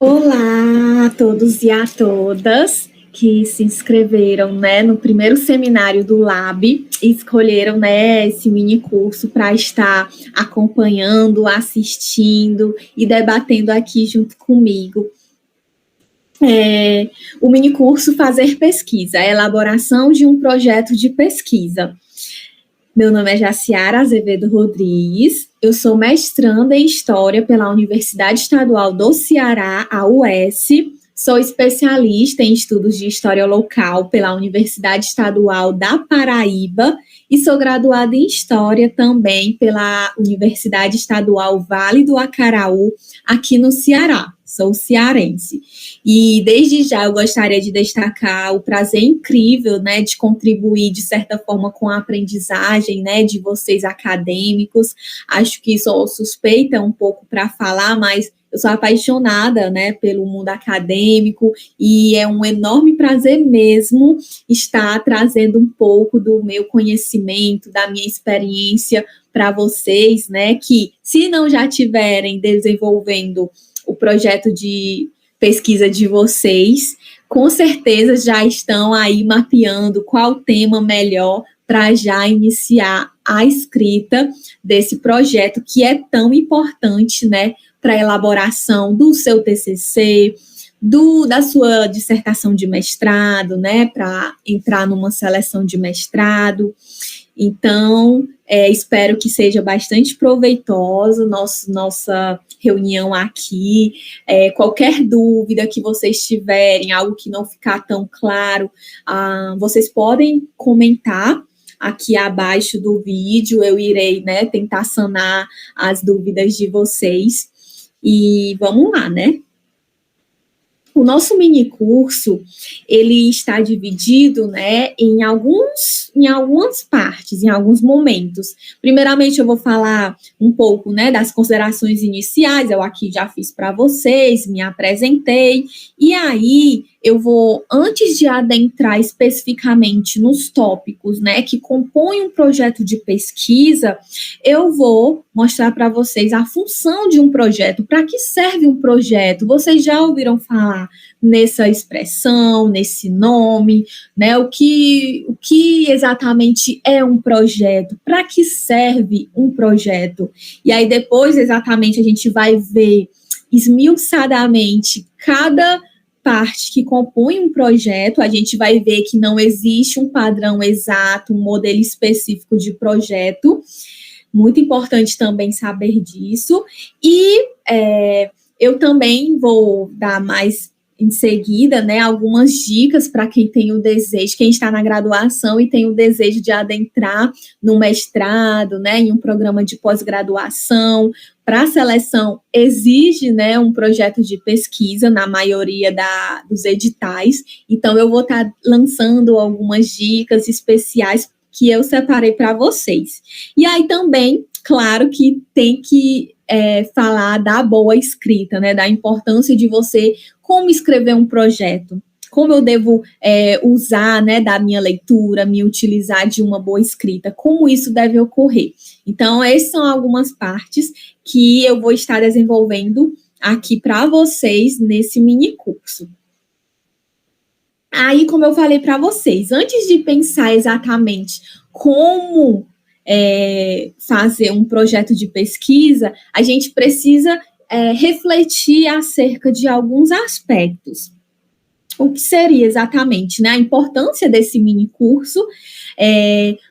Olá a todos e a todas que se inscreveram, né, no primeiro seminário do Lab e escolheram, né, esse mini curso para estar acompanhando, assistindo e debatendo aqui junto comigo. O mini curso Fazer Pesquisa, a elaboração de um projeto de pesquisa. Meu nome é Jaciara Azevedo Rodrigues, eu sou mestranda em História pela Universidade Estadual do Ceará, a UES, sou especialista em estudos de História Local pela Universidade Estadual da Paraíba e sou graduada em História também pela Universidade Estadual Vale do Acaraú, aqui no Ceará. Sou cearense. E desde já eu gostaria de destacar o prazer incrível, né, de contribuir de certa forma com a aprendizagem, né, de vocês acadêmicos. Acho que sou suspeita um pouco para falar, mas eu sou apaixonada, né, pelo mundo acadêmico e é um enorme prazer mesmo estar trazendo um pouco do meu conhecimento, da minha experiência para vocês, né, que se não já tiverem desenvolvendo o projeto de pesquisa de vocês, com certeza já estão aí mapeando qual tema melhor para já iniciar a escrita desse projeto que é tão importante, né, para a elaboração do seu TCC, da sua dissertação de mestrado, né, para entrar numa seleção de mestrado. Então, espero que seja bastante proveitosa nossa reunião aqui. Qualquer dúvida que vocês tiverem, algo que não ficar tão claro, vocês podem comentar aqui abaixo do vídeo. Eu irei, né, tentar sanar as dúvidas de vocês. E vamos lá, né? O nosso mini curso, ele está dividido, né, em algumas partes, em alguns momentos. Primeiramente, eu vou falar um pouco, né, das considerações iniciais. Eu aqui já fiz para vocês, me apresentei, e aí eu vou, antes de adentrar especificamente nos tópicos, né, que compõem um projeto de pesquisa, eu vou mostrar para vocês a função de um projeto, para que serve um projeto. Vocês já ouviram falar nessa expressão, nesse nome, né? O que exatamente é um projeto? Para que serve um projeto? E aí depois, exatamente, a gente vai ver esmiuçadamente cada parte que compõe um projeto. A gente vai ver que não existe um padrão exato, um modelo específico de projeto. Muito importante também saber disso. E eu também vou dar mais em seguida, né, algumas dicas para quem tem o desejo, quem está na graduação e tem o desejo de adentrar no mestrado, né, em um programa de pós-graduação. Para a seleção, exige, né, um projeto de pesquisa na maioria dos editais. Então, eu vou estar lançando algumas dicas especiais que eu separei para vocês. E aí também, claro que tem que falar da boa escrita, né, da importância de você, como escrever um projeto, como eu devo usar, né, da minha leitura, me utilizar de uma boa escrita, como isso deve ocorrer. Então, essas são algumas partes que eu vou estar desenvolvendo aqui para vocês nesse mini curso. Aí, como eu falei para vocês, antes de pensar exatamente como fazer um projeto de pesquisa, a gente precisa refletir acerca de alguns aspectos. O que seria exatamente, né, a importância desse mini curso?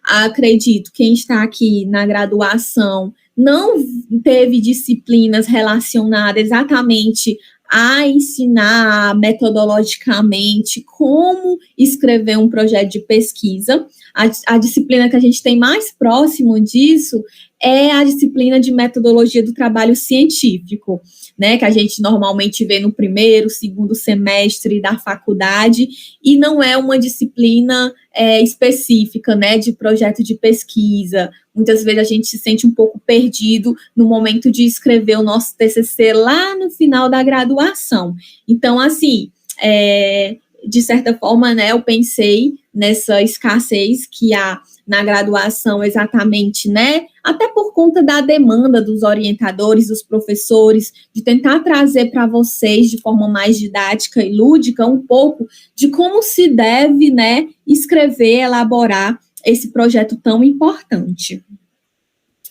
Acredito que quem está aqui na graduação não teve disciplinas relacionadas exatamente a ensinar metodologicamente como escrever um projeto de pesquisa. A disciplina que a gente tem mais próximo disso é a disciplina de metodologia do trabalho científico, né, que a gente normalmente vê no primeiro, segundo semestre da faculdade, e não é uma disciplina específica, né, de projeto de pesquisa. Muitas vezes a gente se sente um pouco perdido no momento de escrever o nosso TCC lá no final da graduação. Então, assim, de certa forma, né, eu pensei nessa escassez que há na graduação exatamente, né, até por conta da demanda dos orientadores, dos professores, de tentar trazer para vocês de forma mais didática e lúdica um pouco de como se deve, né, escrever, elaborar esse projeto tão importante.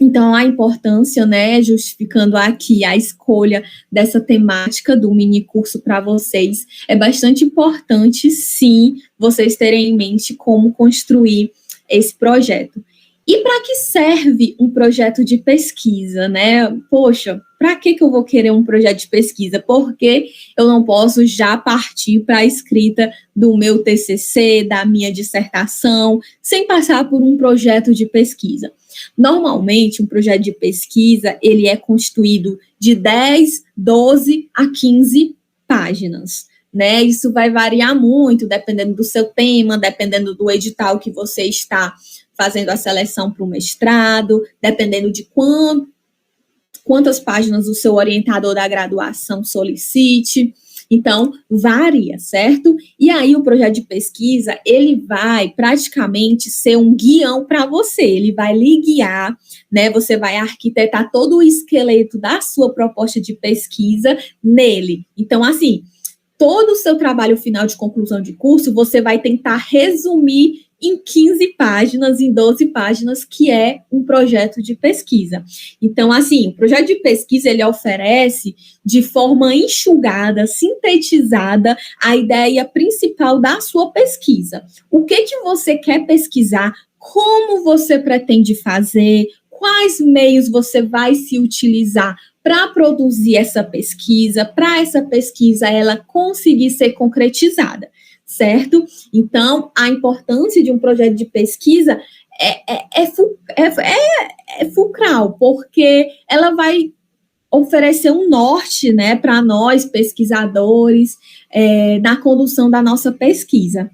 Então, a importância, né, justificando aqui a escolha dessa temática do mini curso para vocês, é bastante importante, sim, vocês terem em mente como construir esse projeto. E para que serve um projeto de pesquisa, né? Poxa, para que eu vou querer um projeto de pesquisa? Porque eu não posso já partir para a escrita do meu TCC, da minha dissertação, sem passar por um projeto de pesquisa. Normalmente, um projeto de pesquisa, ele é constituído de 10, 12 a 15 páginas, né? Isso vai variar muito, dependendo do seu tema, dependendo do edital que você está fazendo a seleção para o mestrado, dependendo de quantas páginas o seu orientador da graduação solicite. Então, varia, certo? E aí, o projeto de pesquisa, ele vai praticamente ser um guião para você, ele vai lhe guiar, né? Você vai arquitetar todo o esqueleto da sua proposta de pesquisa nele. Então, assim, todo o seu trabalho final de conclusão de curso, você vai tentar resumir em 15 páginas, em 12 páginas, que é um projeto de pesquisa. Então, assim, o projeto de pesquisa, ele oferece de forma enxugada, sintetizada, a ideia principal da sua pesquisa. O que você quer pesquisar, como você pretende fazer, quais meios você vai se utilizar para produzir essa pesquisa, para essa pesquisa ela conseguir ser concretizada, certo? Então, a importância de um projeto de pesquisa é fulcral, porque ela vai oferecer um norte, né, para nós, pesquisadores, na condução da nossa pesquisa.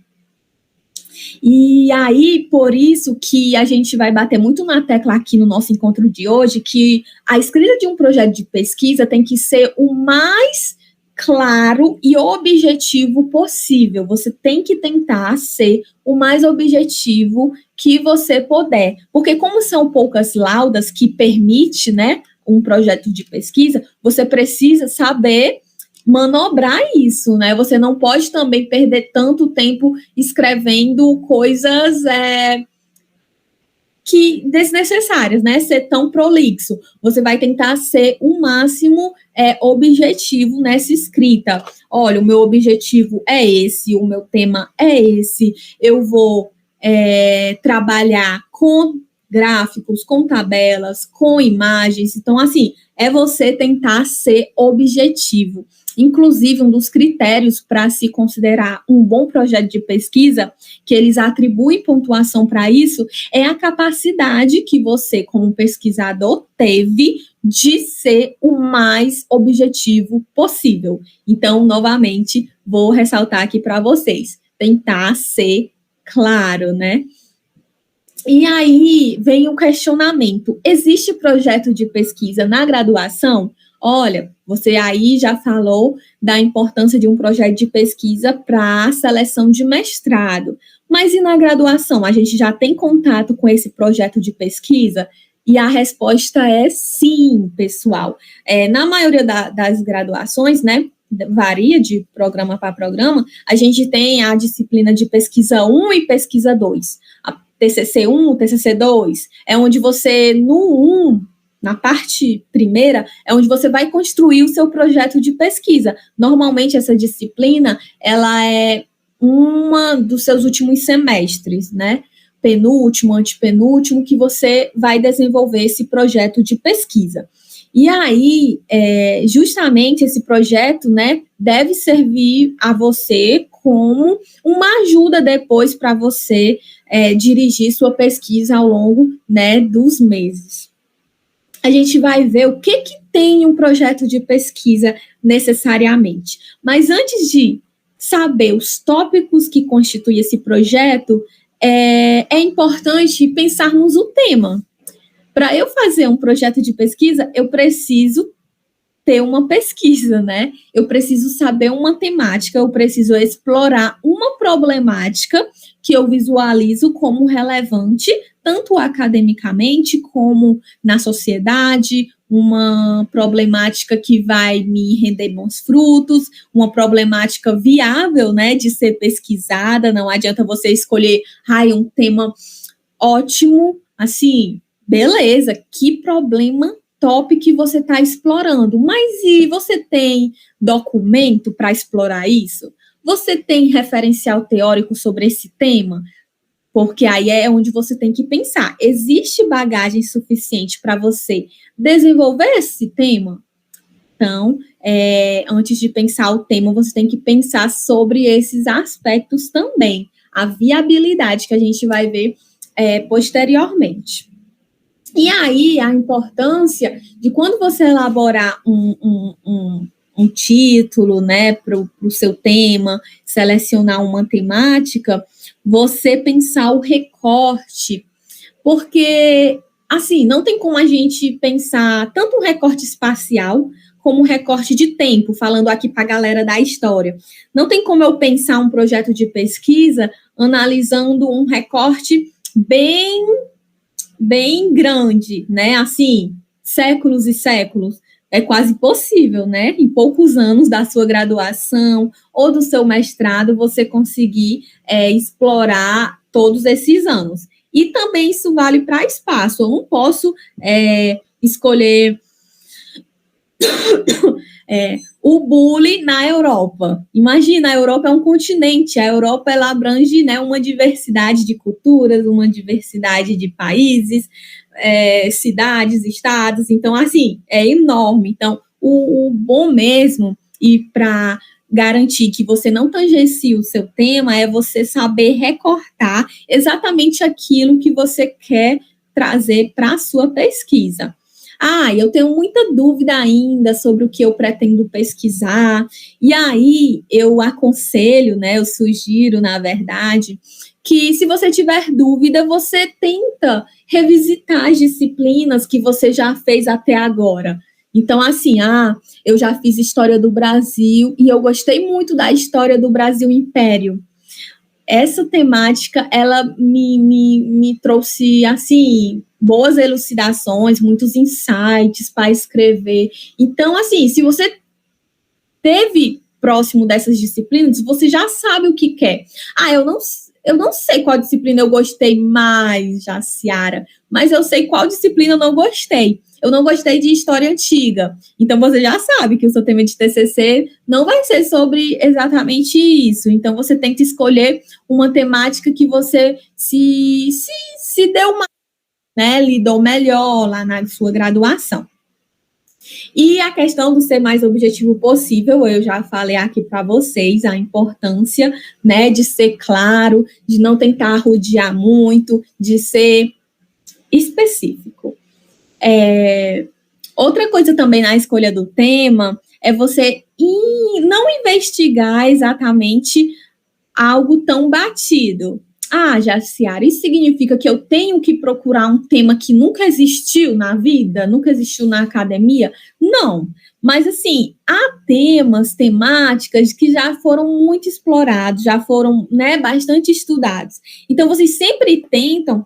E aí, por isso que a gente vai bater muito na tecla aqui no nosso encontro de hoje, que a escrita de um projeto de pesquisa tem que ser o mais claro e objetivo possível. Você tem que tentar ser o mais objetivo que você puder. Porque como são poucas laudas que permite, né, um projeto de pesquisa, você precisa saber manobrar isso, né? Você não pode também perder tanto tempo escrevendo coisas que desnecessárias, né? Ser tão prolixo. Você vai tentar ser o máximo objetivo nessa escrita. Olha, o meu objetivo é esse, o meu tema é esse, eu vou trabalhar com gráficos, com tabelas, com imagens. Então, assim, é você tentar ser objetivo. Inclusive, um dos critérios para se considerar um bom projeto de pesquisa, que eles atribuem pontuação para isso, é a capacidade que você, como pesquisador, teve de ser o mais objetivo possível. Então, novamente, vou ressaltar aqui para vocês, tentar ser claro, né? E aí vem o questionamento: existe projeto de pesquisa na graduação? Olha, você aí já falou da importância de um projeto de pesquisa para a seleção de mestrado. Mas e na graduação? A gente já tem contato com esse projeto de pesquisa? E a resposta é sim, pessoal. Na maioria das graduações, né, varia de programa para programa, a gente tem a disciplina de pesquisa 1 e pesquisa 2. A TCC 1, TCC 2, é onde você, no 1, na parte primeira, é onde você vai construir o seu projeto de pesquisa. Normalmente, essa disciplina, ela é uma dos seus últimos semestres, né? Penúltimo, antepenúltimo, que você vai desenvolver esse projeto de pesquisa. E aí, justamente esse projeto, né, deve servir a você como uma ajuda depois para você dirigir sua pesquisa ao longo, né, dos meses. A gente vai ver o que tem um projeto de pesquisa necessariamente. Mas antes de saber os tópicos que constituem esse projeto, é importante pensarmos o tema. Para eu fazer um projeto de pesquisa, eu preciso ter uma pesquisa, né? Eu preciso saber uma temática, eu preciso explorar uma problemática que eu visualizo como relevante, tanto academicamente como na sociedade, uma problemática que vai me render bons frutos, uma problemática viável, né, de ser pesquisada. Não adianta você escolher, um tema ótimo, assim, beleza, que problema top que você está explorando, mas e você tem documento para explorar isso? Você tem referencial teórico sobre esse tema? Porque aí é onde você tem que pensar. Existe bagagem suficiente para você desenvolver esse tema? Então, antes de pensar o tema, você tem que pensar sobre esses aspectos também. A viabilidade que a gente vai ver posteriormente. E aí, a importância de quando você elaborar um título, né, para o seu tema, selecionar uma temática, você pensar o recorte, porque, assim, não tem como a gente pensar tanto um recorte espacial como um recorte de tempo, falando aqui para a galera da história. Não tem como eu pensar um projeto de pesquisa analisando um recorte bem grande, né? Assim, séculos e séculos. É quase impossível, né? Em poucos anos da sua graduação ou do seu mestrado, você conseguir explorar todos esses anos. E também isso vale para espaço. Eu não posso escolher o bullying na Europa. Imagina, a Europa é um continente, a Europa ela abrange, né, uma diversidade de culturas, uma diversidade de países, cidades, estados, então, assim, é enorme. Então, o bom mesmo, e para garantir que você não tangencie o seu tema, é você saber recortar exatamente aquilo que você quer trazer para a sua pesquisa. Eu tenho muita dúvida ainda sobre o que eu pretendo pesquisar, e aí eu aconselho, né, eu sugiro, na verdade, que se você tiver dúvida, você tenta revisitar as disciplinas que você já fez até agora. Então, assim, eu já fiz História do Brasil, e eu gostei muito da História do Brasil Império. Essa temática, ela me trouxe, assim, boas elucidações, muitos insights para escrever. Então, assim, se você teve próximo dessas disciplinas, você já sabe o que quer. Eu não sei qual disciplina eu gostei mais, Jaciara, mas eu sei qual disciplina eu não gostei. Eu não gostei de história antiga. Então, você já sabe que o seu tema de TCC não vai ser sobre exatamente isso. Então, você tem que escolher uma temática que você se deu mais, né, lidou melhor lá na sua graduação. E a questão do ser mais objetivo possível, eu já falei aqui para vocês a importância, né, de ser claro, de não tentar rodear muito, de ser específico. Outra coisa também na escolha do tema é você não investigar exatamente algo tão batido. Jaciara, isso significa que eu tenho que procurar um tema que nunca existiu na vida, nunca existiu na academia? Não. Mas, assim, há temáticas que já foram muito explorados, já foram, né, bastante estudados. Então, vocês sempre tentam,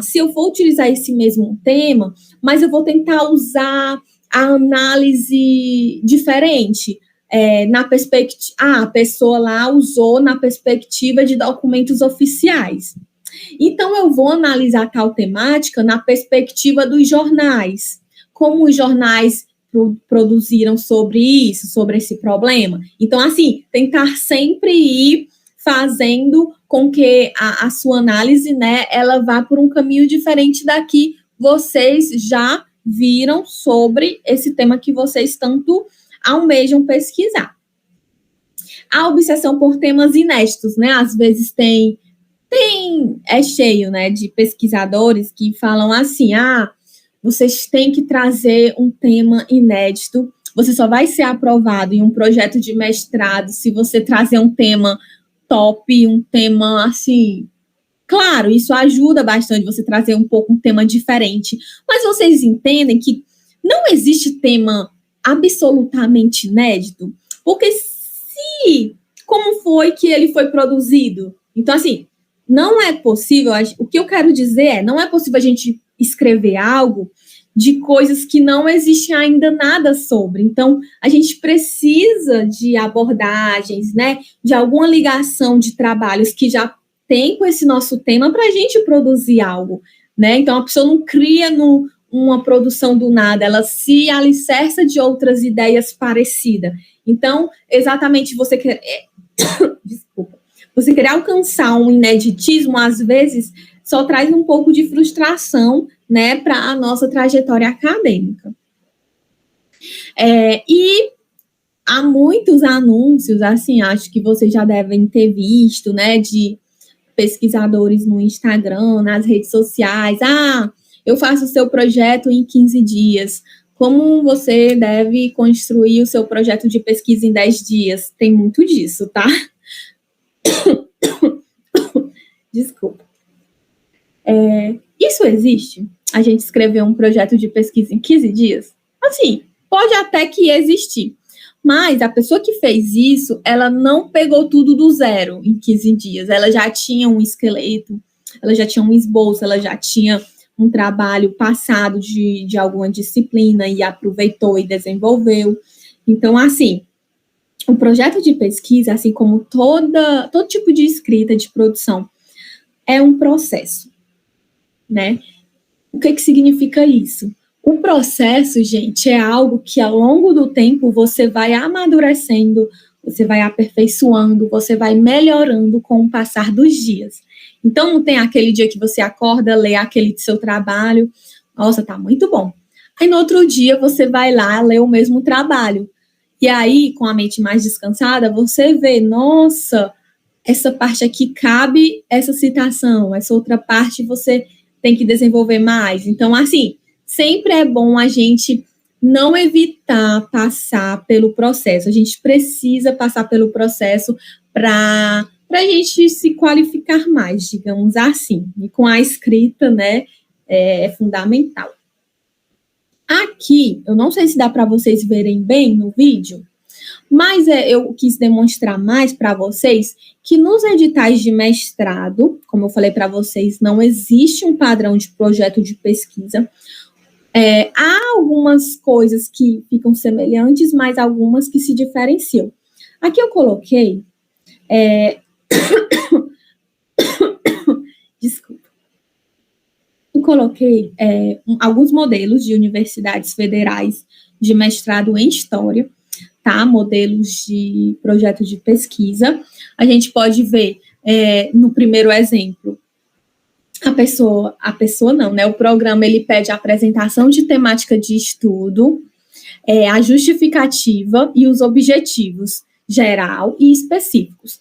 se eu for utilizar esse mesmo tema, mas eu vou tentar usar a análise diferente. Na perspectiva, a pessoa lá usou na perspectiva de documentos oficiais. Então, eu vou analisar tal temática na perspectiva dos jornais. Como os jornais produziram sobre isso, sobre esse problema. Então, assim, tentar sempre ir fazendo com que a sua análise, né, ela vá por um caminho diferente da que vocês já viram sobre esse tema que vocês tanto almejam pesquisar. A obsessão por temas inéditos, né? Às vezes é cheio, né, de pesquisadores que falam assim, vocês têm que trazer um tema inédito, você só vai ser aprovado em um projeto de mestrado se você trazer um tema top, um tema, assim... Claro, isso ajuda bastante você trazer um tema diferente, mas vocês entendem que não existe tema absolutamente inédito? Porque como foi que ele foi produzido? Então, assim, não é possível, o que eu quero dizer não é possível a gente escrever algo de coisas que não existe ainda nada sobre. Então, a gente precisa de abordagens, né, de alguma ligação de trabalhos que já tem com esse nosso tema para a gente produzir algo, né? Então, a pessoa não cria uma produção do nada, ela se alicerça de outras ideias parecidas. Então, exatamente você quer... Desculpa. Você querer alcançar um ineditismo, às vezes, só traz um pouco de frustração, né, para a nossa trajetória acadêmica. E há muitos anúncios, assim, acho que vocês já devem ter visto, né, de pesquisadores no Instagram, nas redes sociais. Eu faço o seu projeto em 15 dias. Como você deve construir o seu projeto de pesquisa em 10 dias? Tem muito disso, tá? Desculpa. Isso existe? A gente escrever um projeto de pesquisa em 15 dias? Assim, pode até que existir. Mas a pessoa que fez isso, ela não pegou tudo do zero em 15 dias. Ela já tinha um esqueleto, ela já tinha um esboço, ela já tinha um trabalho passado de alguma disciplina e aproveitou e desenvolveu. Então, assim, o projeto de pesquisa, assim como todo tipo de escrita, de produção, é um processo, né? O que significa isso? O processo, gente, é algo que ao longo do tempo você vai amadurecendo, você vai aperfeiçoando, você vai melhorando com o passar dos dias. Então, não tem aquele dia que você acorda, lê aquele seu trabalho, nossa, tá muito bom. Aí, no outro dia, você vai lá, lê o mesmo trabalho. E aí, com a mente mais descansada, você vê, nossa, essa parte aqui cabe essa citação, essa outra parte você tem que desenvolver mais. Então, assim, sempre é bom a gente não evitar passar pelo processo. A gente precisa passar pelo processo para a gente se qualificar mais, digamos assim. E com a escrita, né, é fundamental. Aqui, eu não sei se dá para vocês verem bem no vídeo, mas eu quis demonstrar mais para vocês que nos editais de mestrado, como eu falei para vocês, não existe um padrão de projeto de pesquisa. Há algumas coisas que ficam semelhantes, mas algumas que se diferenciam. Aqui eu coloquei... Desculpa. Eu coloquei alguns modelos de universidades federais de mestrado em História, tá? Modelos de projeto de pesquisa. A gente pode ver no primeiro exemplo, a pessoa não, né? O programa, ele pede a apresentação de temática de estudo, a justificativa e os objetivos geral e específicos.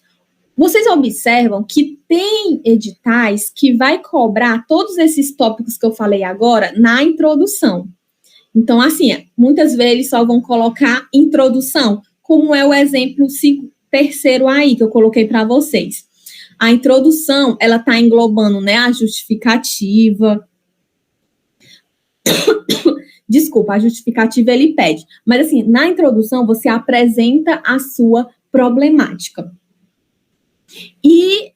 Vocês observam que tem editais que vai cobrar todos esses tópicos que eu falei agora na introdução. Então, assim, muitas vezes só vão colocar introdução, como é o exemplo terceiro aí que eu coloquei para vocês. A introdução, ela está englobando, né, a justificativa. Desculpa, a justificativa ele pede. Mas, assim, na introdução, você apresenta a sua problemática. E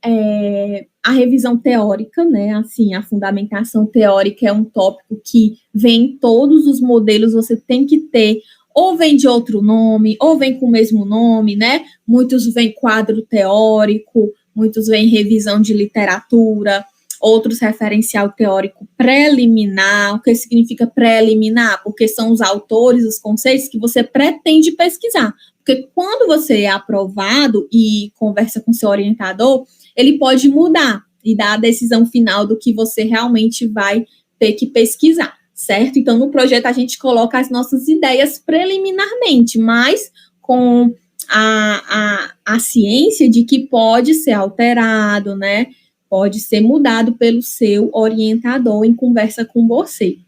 a revisão teórica, né, assim, a fundamentação teórica é um tópico que vem em todos os modelos, você tem que ter, ou vem de outro nome, ou vem com o mesmo nome, né, muitos vêm quadro teórico, muitos vêm revisão de literatura, outros referencial teórico preliminar. O que significa preliminar? Porque são os autores, os conceitos que você pretende pesquisar. Porque quando você é aprovado e conversa com seu orientador, ele pode mudar e dar a decisão final do que você realmente vai ter que pesquisar, certo? Então, no projeto, a gente coloca as nossas ideias preliminarmente, mas com a ciência de que pode ser alterado, né? Pode ser mudado pelo seu orientador em conversa com você.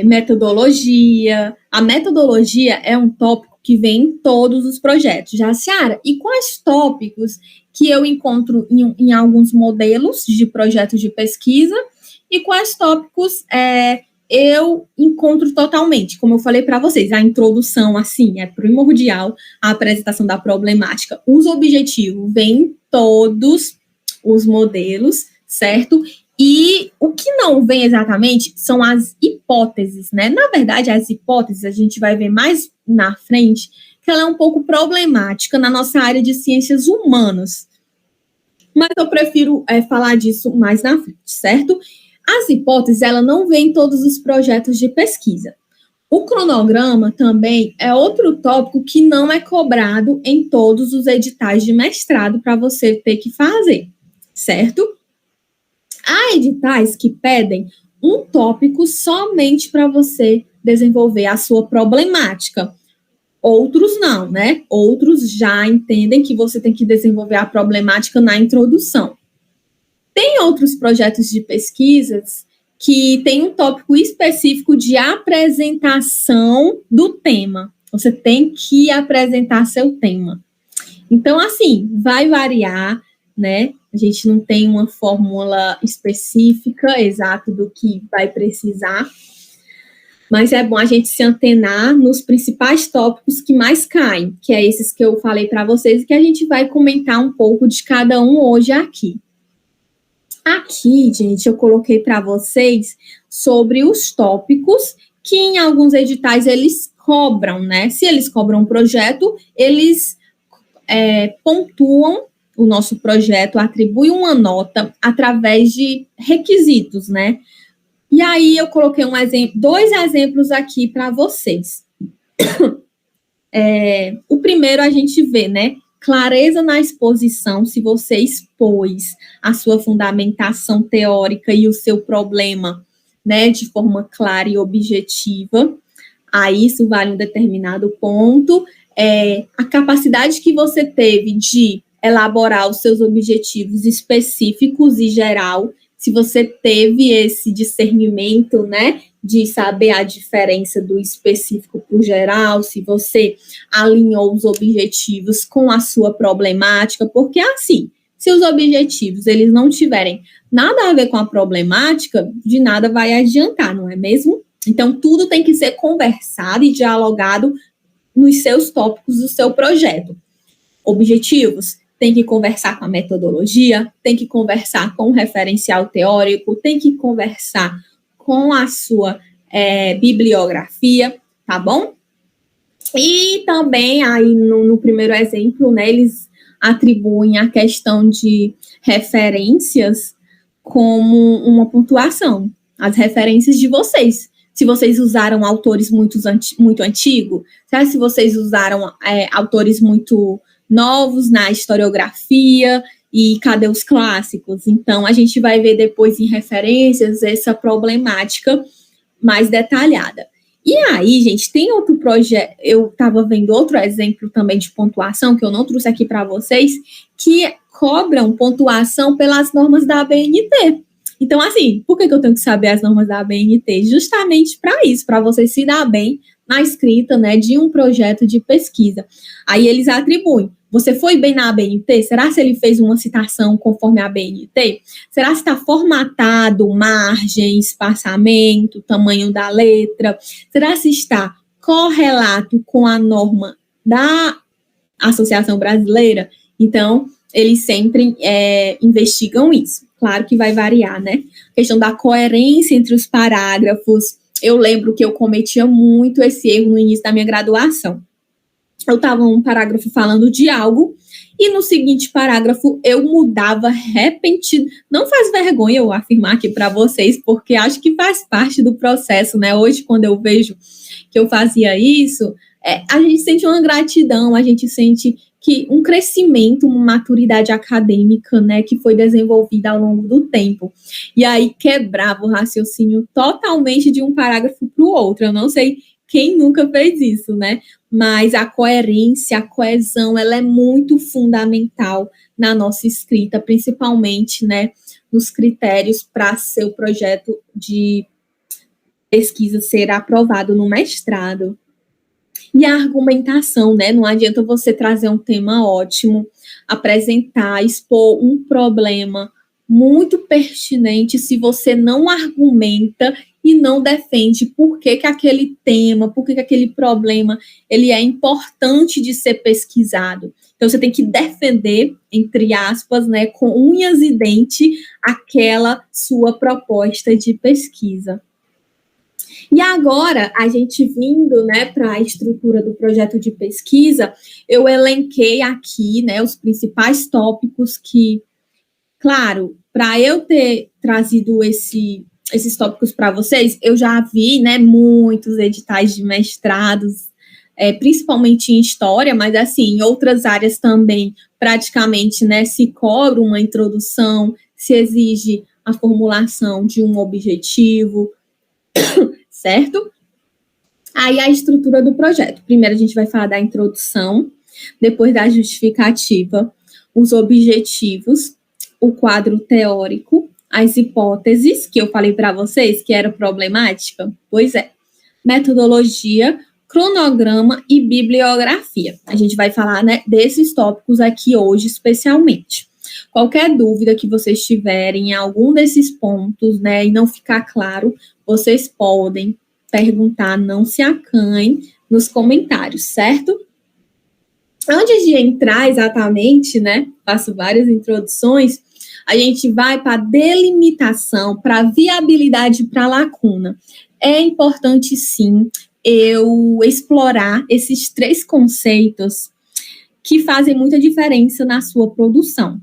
Metodologia. A metodologia é um tópico que vem em todos os projetos. Já, Ciara, e quais tópicos que eu encontro em alguns modelos de projetos de pesquisa e quais tópicos eu encontro totalmente, como eu falei para vocês, a introdução, assim, é primordial, a apresentação da problemática, os objetivos, vêm todos os modelos, certo? E o que não vem exatamente são as hipóteses, né? Na verdade, as hipóteses, a gente vai ver mais na frente, que ela é um pouco problemática na nossa área de ciências humanas. Mas eu prefiro falar disso mais na frente, certo? As hipóteses, ela não vem em todos os projetos de pesquisa. O cronograma também é outro tópico que não é cobrado em todos os editais de mestrado para você ter que fazer, certo? Há editais que pedem um tópico somente para você desenvolver a sua problemática. Outros não, né? Outros já entendem que você tem que desenvolver a problemática na introdução. Tem outros projetos de pesquisas que tem um tópico específico de apresentação do tema. Você tem que apresentar seu tema. Então, assim, vai variar, né? A gente não tem uma fórmula específica, exata do que vai precisar, mas é bom a gente se antenar nos principais tópicos que mais caem, que é esses que eu falei para vocês e que a gente vai comentar um pouco de cada um hoje aqui. Aqui, gente, eu coloquei para vocês sobre os tópicos que em alguns editais eles cobram, né? Se eles cobram um projeto, eles pontuam o nosso projeto, atribuem uma nota através de requisitos, né? E aí eu coloquei dois exemplos aqui para vocês. O primeiro a gente vê, né? Clareza na exposição, se você expôs a sua fundamentação teórica e o seu problema, né, de forma clara e objetiva, aí isso vale um determinado ponto. A capacidade que você teve de elaborar os seus objetivos específicos e geral, se você teve esse discernimento, né, de saber a diferença do específico para o geral, se você alinhou os objetivos com a sua problemática, porque assim, se os objetivos eles não tiverem nada a ver com a problemática, de nada vai adiantar, não é mesmo? Então, tudo tem que ser conversado e dialogado nos seus tópicos do seu projeto. Objetivos, tem que conversar com a metodologia, tem que conversar com o referencial teórico, tem que conversar com a sua bibliografia, tá bom? E também, aí no primeiro exemplo, né, eles atribuem a questão de referências como uma pontuação, as referências de vocês. Se vocês usaram autores muito antigos, se vocês usaram autores muito novos na historiografia, e cadê os clássicos? Então, a gente vai ver depois em referências essa problemática mais detalhada. E aí, gente, tem outro projeto, eu estava vendo outro exemplo também de pontuação, que eu não trouxe aqui para vocês, que cobram pontuação pelas normas da ABNT. Então, assim, por que eu tenho que saber as normas da ABNT? Justamente para isso, para você se dar bem na escrita, né, de um projeto de pesquisa. Aí eles atribuem. Você foi bem na ABNT? Será se ele fez uma citação conforme a ABNT? Será se está formatado, margem, espaçamento, tamanho da letra? Será se está correlato com a norma da Associação Brasileira? Então, eles sempre investigam isso. Claro que vai variar, né? A questão da coerência entre os parágrafos. Eu lembro que eu cometia muito esse erro no início da minha graduação. Eu estava um parágrafo falando de algo e no seguinte parágrafo eu mudava repentinamente. Não faz vergonha eu afirmar aqui para vocês, porque acho que faz parte do processo, né? Hoje, quando eu vejo que eu fazia isso, a gente sente uma gratidão, a gente sente que um crescimento, uma maturidade acadêmica, né, que foi desenvolvida ao longo do tempo. E aí quebrava o raciocínio totalmente de um parágrafo para o outro. Eu não sei quem nunca fez isso, né? Mas a coerência, a coesão, ela é muito fundamental na nossa escrita, principalmente, né, nos critérios para seu projeto de pesquisa ser aprovado no mestrado. E a argumentação, né? Não adianta você trazer um tema ótimo, apresentar, expor um problema muito pertinente se você não argumenta e não defende por que aquele tema, por que aquele problema, ele é importante de ser pesquisado. Então, você tem que defender, entre aspas, né, com unhas e dentes, aquela sua proposta de pesquisa. E agora, a gente vindo, né, para a estrutura do projeto de pesquisa, eu elenquei aqui, né, os principais tópicos que, claro, para eu ter trazido esses tópicos para vocês, eu já vi, né, muitos editais de mestrados, principalmente em história, mas assim, em outras áreas também, praticamente, né, se cobra uma introdução, se exige a formulação de um objetivo, certo? Aí a estrutura do projeto. Primeiro a gente vai falar da introdução, depois da justificativa, os objetivos, o quadro teórico, as hipóteses, que eu falei para vocês que era problemática, pois é, metodologia, cronograma e bibliografia. A gente vai falar, né, desses tópicos aqui hoje especialmente. Qualquer dúvida que vocês tiverem em algum desses pontos, né, e não ficar claro, vocês podem perguntar, não se acanhem nos comentários, certo? Antes de entrar exatamente, né, faço várias introduções, a gente vai para delimitação, para viabilidade, para lacuna. É importante, sim, eu explorar esses 3 conceitos que fazem muita diferença na sua produção.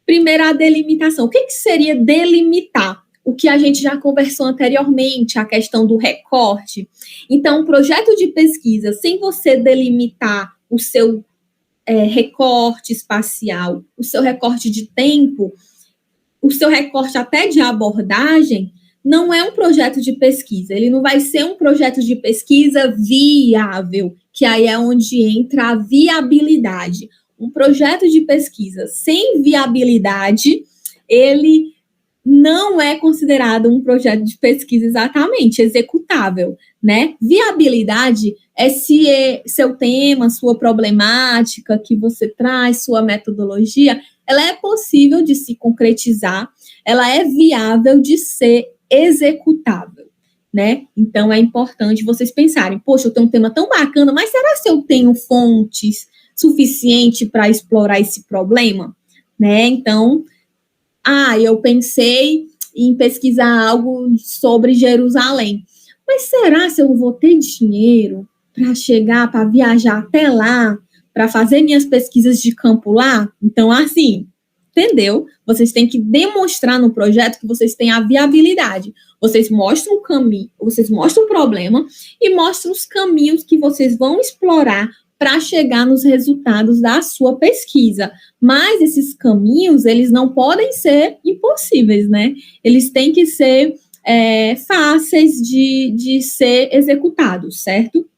Primeiro, a delimitação. O que seria delimitar? O que a gente já conversou anteriormente, a questão do recorte. Então, um projeto de pesquisa, sem você delimitar o seu recorte espacial, o seu recorte de tempo, o seu recorte até de abordagem, não é um projeto de pesquisa. Ele não vai ser um projeto de pesquisa viável, que aí é onde entra a viabilidade. Um projeto de pesquisa sem viabilidade, ele não é considerado um projeto de pesquisa exatamente executável, né? Viabilidade é se seu tema, sua problemática que você traz, sua metodologia, ela é possível de se concretizar, ela é viável de ser executável, né? Então, é importante vocês pensarem, poxa, eu tenho um tema tão bacana, mas será que eu tenho fontes suficiente para explorar esse problema, né? Então, eu pensei em pesquisar algo sobre Jerusalém, mas será se eu vou ter dinheiro para chegar, para viajar até lá, para fazer minhas pesquisas de campo lá? Então, assim, entendeu? Vocês têm que demonstrar no projeto que vocês têm a viabilidade. Vocês mostram o caminho, vocês mostram o problema e mostram os caminhos que vocês vão explorar para chegar nos resultados da sua pesquisa. Mas esses caminhos, eles não podem ser impossíveis, né? Eles têm que ser fáceis de ser executados, certo?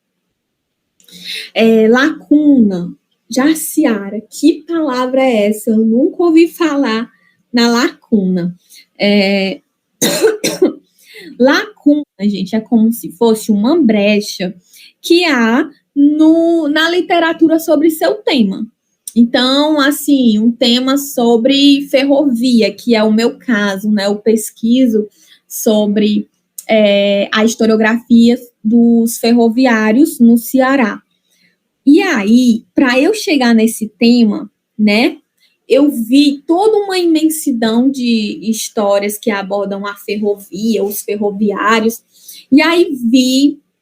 Lacuna. Jaciara, que palavra é essa? Eu nunca ouvi falar na lacuna. Lacuna, gente, é como se fosse uma brecha que há na literatura sobre seu tema. Então, assim, um tema sobre ferrovia, que é o meu caso, né? Eu pesquiso sobre a historiografia dos ferroviários no Ceará. E aí, para eu chegar nesse tema, né, eu vi toda uma imensidão de histórias que abordam a ferrovia, os ferroviários, e aí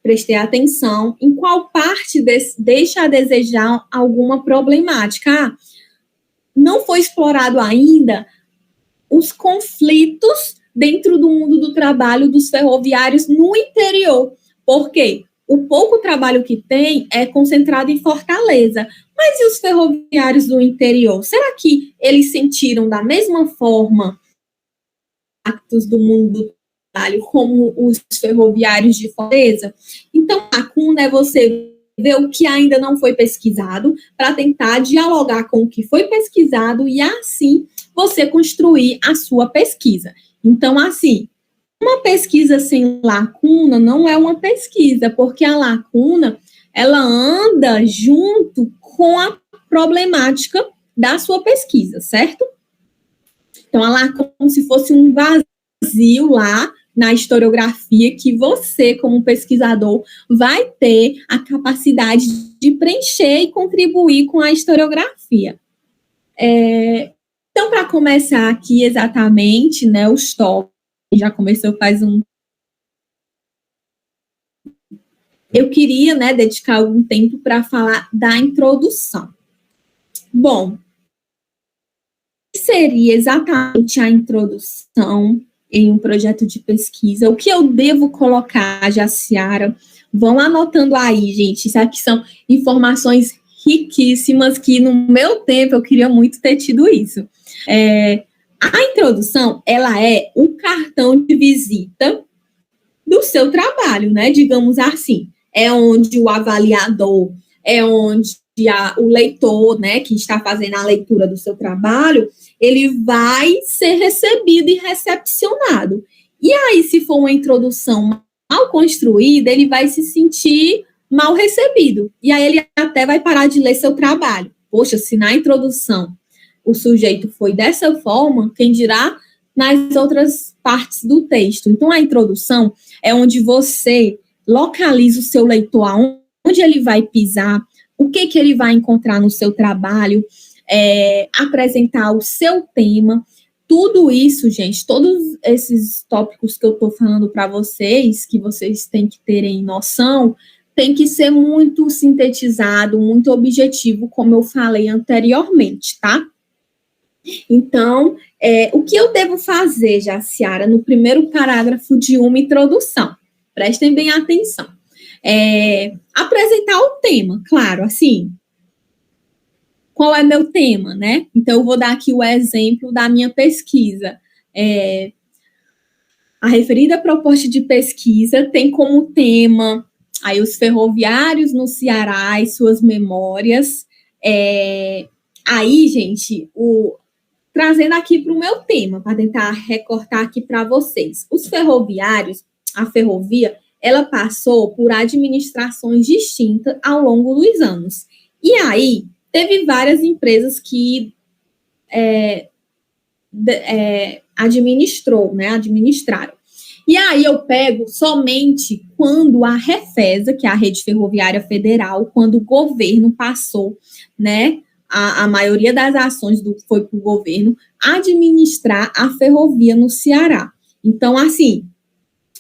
prestei atenção em qual parte deixa a desejar alguma problemática. Não foi explorado ainda os conflitos dentro do mundo do trabalho dos ferroviários no interior. Por quê? O pouco trabalho que tem é concentrado em Fortaleza. Mas e os ferroviários do interior? Será que eles sentiram da mesma forma impactos do mundo do trabalho como os ferroviários de Fortaleza? Então, a lacuna é você ver o que ainda não foi pesquisado para tentar dialogar com o que foi pesquisado e, assim, você construir a sua pesquisa. Então, assim, uma pesquisa sem lacuna não é uma pesquisa, porque a lacuna, ela anda junto com a problemática da sua pesquisa, certo? Então, a lacuna é como se fosse um vazio lá na historiografia que você, como pesquisador, vai ter a capacidade de preencher e contribuir com a historiografia. Então, para começar aqui exatamente, né, os tópicos, já começou faz um... Eu queria, né, dedicar algum tempo para falar da introdução. Bom, o que seria exatamente a introdução em um projeto de pesquisa? O que eu devo colocar, Jaciara? Vão anotando aí, gente. Isso aqui são informações riquíssimas que, no meu tempo, eu queria muito ter tido isso. A introdução, ela é o cartão de visita do seu trabalho, né? Digamos assim. É onde o avaliador, é onde o leitor, né, que está fazendo a leitura do seu trabalho, ele vai ser recebido e recepcionado. E aí, se for uma introdução mal construída, ele vai se sentir mal recebido. E aí ele até vai parar de ler seu trabalho. Poxa, se na introdução o sujeito foi dessa forma, quem dirá nas outras partes do texto. Então, a introdução é onde você localiza o seu leitor, aonde ele vai pisar, o que ele vai encontrar no seu trabalho, apresentar o seu tema. Tudo isso, gente, todos esses tópicos que eu estou falando para vocês, que vocês têm que terem noção, tem que ser muito sintetizado, muito objetivo, como eu falei anteriormente, tá? Então, o que eu devo fazer, Jaciara, no primeiro parágrafo de uma introdução? Prestem bem atenção. Apresentar o tema, claro, assim, qual é meu tema, né? Então, eu vou dar aqui o exemplo da minha pesquisa. A referida proposta de pesquisa tem como tema aí os ferroviários no Ceará e suas memórias. Aí, gente, trazendo aqui para o meu tema, para tentar recortar aqui para vocês. Os ferroviários, a ferrovia, ela passou por administrações distintas ao longo dos anos. E aí, teve várias empresas que administraram. E aí eu pego somente quando a Refesa, que é a Rede Ferroviária Federal, quando o governo passou, né, a maioria das ações foi para o governo administrar a ferrovia no Ceará. Então, assim,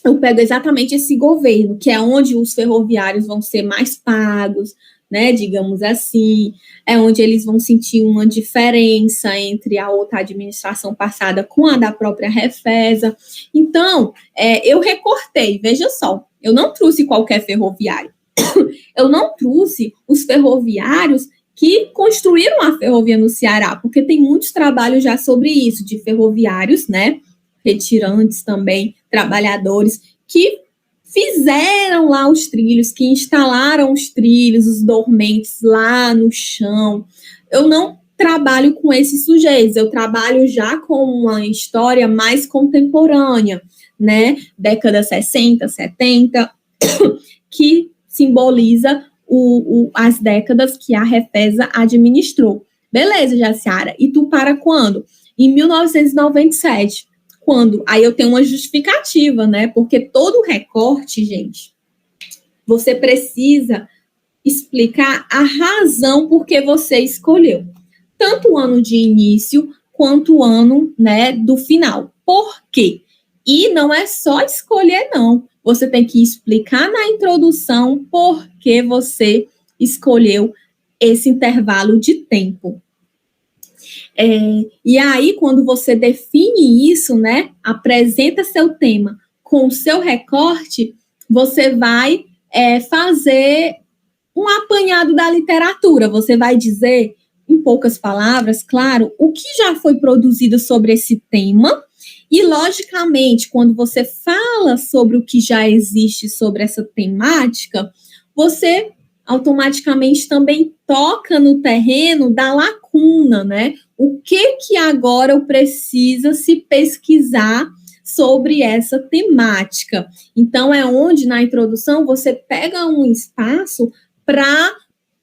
eu pego exatamente esse governo, que é onde os ferroviários vão ser mais pagos, né, digamos assim, é onde eles vão sentir uma diferença entre a outra administração passada com a da própria Refesa. Então, eu recortei, veja só, eu não trouxe qualquer ferroviário, eu não trouxe os ferroviários que construíram a ferrovia no Ceará, porque tem muitos trabalhos já sobre isso, de ferroviários, né, retirantes também, trabalhadores, que fizeram lá os trilhos, que instalaram os trilhos, os dormentes lá no chão. Eu não trabalho com esses sujeitos, eu trabalho já com uma história mais contemporânea, né, década 60, 70, que simboliza as décadas que a Refesa administrou. Beleza, Jaciara, e tu para quando? Em 1997. Quando? Aí eu tenho uma justificativa, né? Porque todo recorte, gente, você precisa explicar a razão por que você escolheu. Tanto o ano de início, quanto o ano, né, do final. Por quê? E não é só escolher, não. Você tem que explicar na introdução por que você escolheu esse intervalo de tempo. E aí, quando você define isso, né, apresenta seu tema com o seu recorte, você vai fazer um apanhado da literatura. Você vai dizer, em poucas palavras, claro, o que já foi produzido sobre esse tema. E, logicamente, quando você fala sobre o que já existe sobre essa temática, você automaticamente também toca no terreno da lacuna, né? O que agora eu preciso se pesquisar sobre essa temática. Então, é onde, na introdução, você pega um espaço para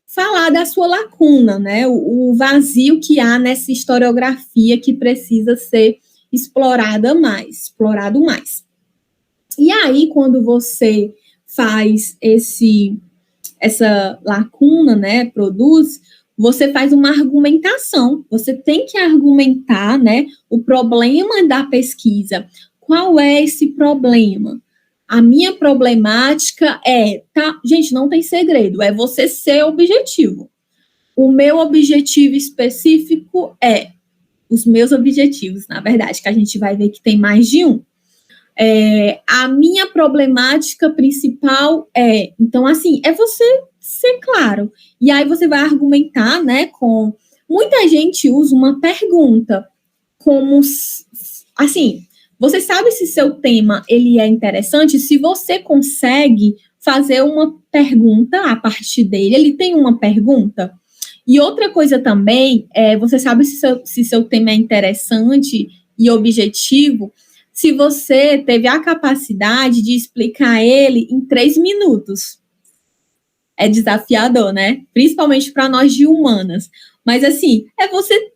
falar da sua lacuna, né? O vazio que há nessa historiografia que precisa ser explorado mais. E aí, quando você faz essa lacuna, né, produz, você faz uma argumentação, você tem que argumentar, né, o problema da pesquisa. Qual é esse problema? A minha problemática tá, gente, não tem segredo, é você ser objetivo. O meu objetivo específico os meus objetivos, na verdade, que a gente vai ver que tem mais de um. A minha problemática principal então, assim, é você ser claro. E aí você vai argumentar, né, com... Muita gente usa uma pergunta como, assim, você sabe se seu tema, ele é interessante, se você consegue fazer uma pergunta a partir dele, ele tem uma pergunta. E outra coisa também, você sabe se seu tema é interessante e objetivo, se você teve a capacidade de explicar ele em 3 minutos. É desafiador, né? Principalmente para nós de humanas. Mas, assim, é você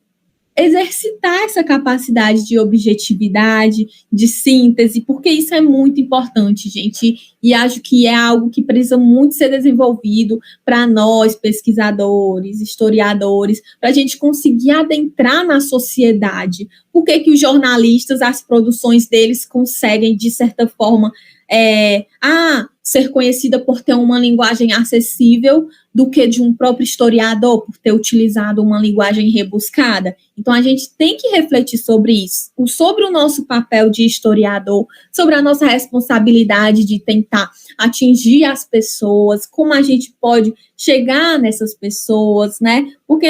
exercitar essa capacidade de objetividade, de síntese, porque isso é muito importante, gente, e acho que é algo que precisa muito ser desenvolvido para nós, pesquisadores, historiadores, para a gente conseguir adentrar na sociedade. Por que que os jornalistas, as produções deles conseguem, de certa forma, ser conhecida por ter uma linguagem acessível do que de um próprio historiador, por ter utilizado uma linguagem rebuscada? Então, a gente tem que refletir sobre isso, sobre o nosso papel de historiador, sobre a nossa responsabilidade de tentar atingir as pessoas, como a gente pode chegar nessas pessoas, né? Porque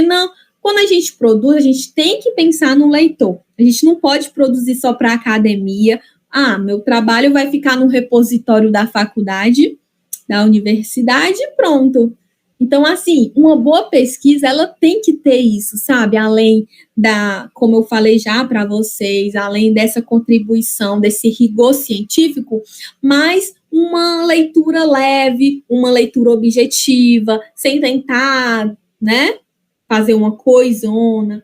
quando a gente produz, a gente tem que pensar no leitor. A gente não pode produzir só para a academia. Meu trabalho vai ficar no repositório da faculdade, da universidade, e pronto. Então, assim, uma boa pesquisa, ela tem que ter isso, sabe? Além como eu falei já para vocês, além dessa contribuição, desse rigor científico, mas uma leitura leve, uma leitura objetiva, sem tentar, né, fazer uma coisona.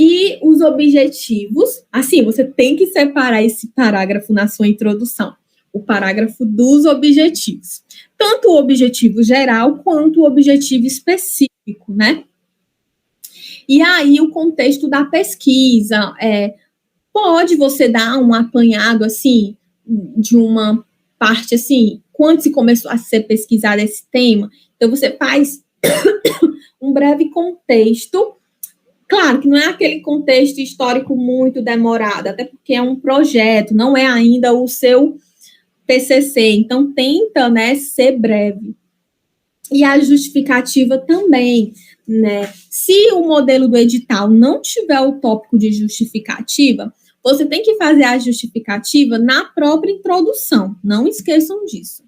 E os objetivos, assim, você tem que separar esse parágrafo na sua introdução, o parágrafo dos objetivos. Tanto o objetivo geral quanto o objetivo específico, né? E aí o contexto da pesquisa, pode você dar um apanhado, assim, de uma parte, assim, quando se começou a ser pesquisado esse tema, então você faz um breve contexto. Claro que não é aquele contexto histórico muito demorado, até porque é um projeto, não é ainda o seu TCC, então tenta, né, ser breve. E a justificativa também, né? Se o modelo do edital não tiver o tópico de justificativa, você tem que fazer a justificativa na própria introdução, não esqueçam disso.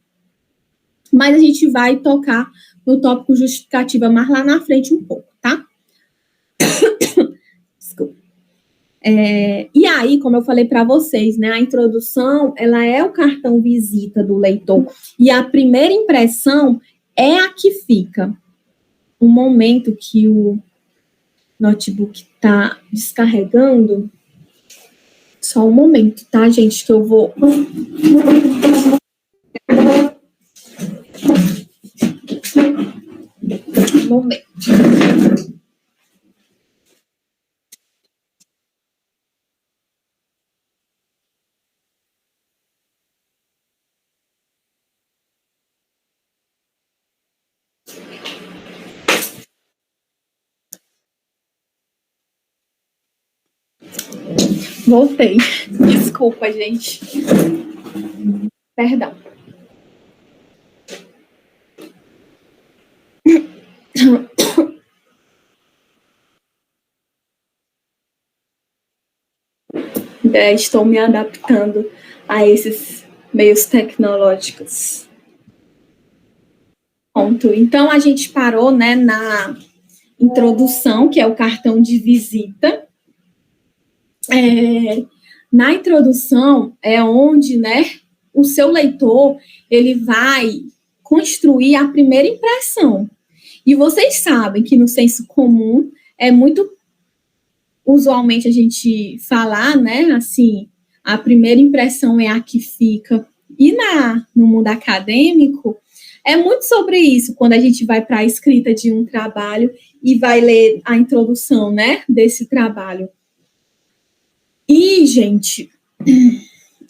Mas a gente vai tocar no tópico justificativa mais lá na frente um pouco, tá? Desculpa. E aí, como eu falei para vocês, né, a introdução, ela é o cartão visita do leitor, e a primeira impressão é a que fica. Um momento que o notebook está descarregando, só um momento, tá, gente, que eu vou... Um momento. Voltei. Desculpa, gente. Perdão. Estou me adaptando a esses meios tecnológicos. Pronto. Então, a gente parou, né, na introdução, que é o cartão de visita. Na introdução é onde, né, o seu leitor, ele vai construir a primeira impressão. E vocês sabem que no senso comum é muito usualmente a gente falar, né, assim, a primeira impressão é a que fica. E no mundo acadêmico, é muito sobre isso, quando a gente vai para a escrita de um trabalho e vai ler a introdução, né, desse trabalho. E, gente,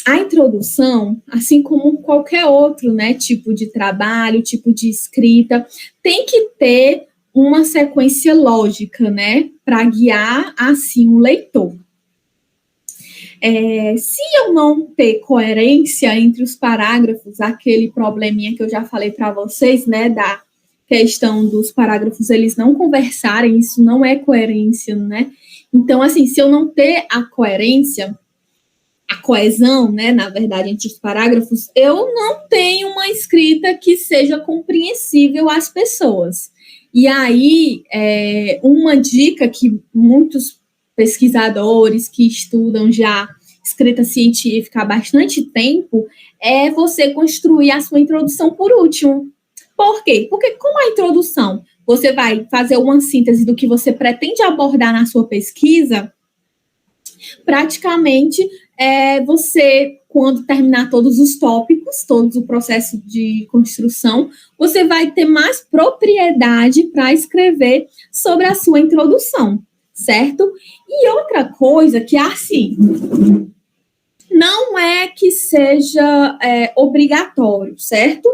a introdução, assim como qualquer outro, né, tipo de trabalho, tipo de escrita, tem que ter uma sequência lógica, né, para guiar, assim, o leitor. Se eu não ter coerência entre os parágrafos, aquele probleminha que eu já falei para vocês, né, da questão dos parágrafos eles não conversarem, isso não é coerência, né? Então, assim, se eu não ter a coerência, a coesão, né, na verdade, entre os parágrafos, eu não tenho uma escrita que seja compreensível às pessoas. E aí, uma dica que muitos pesquisadores que estudam já escrita científica há bastante tempo é você construir a sua introdução por último. Por quê? Porque com a introdução, você vai fazer uma síntese do que você pretende abordar na sua pesquisa, praticamente, você, quando terminar todos os tópicos, todo o processo de construção, você vai ter mais propriedade para escrever sobre a sua introdução, certo? E outra coisa que, assim, não é que seja obrigatório, certo?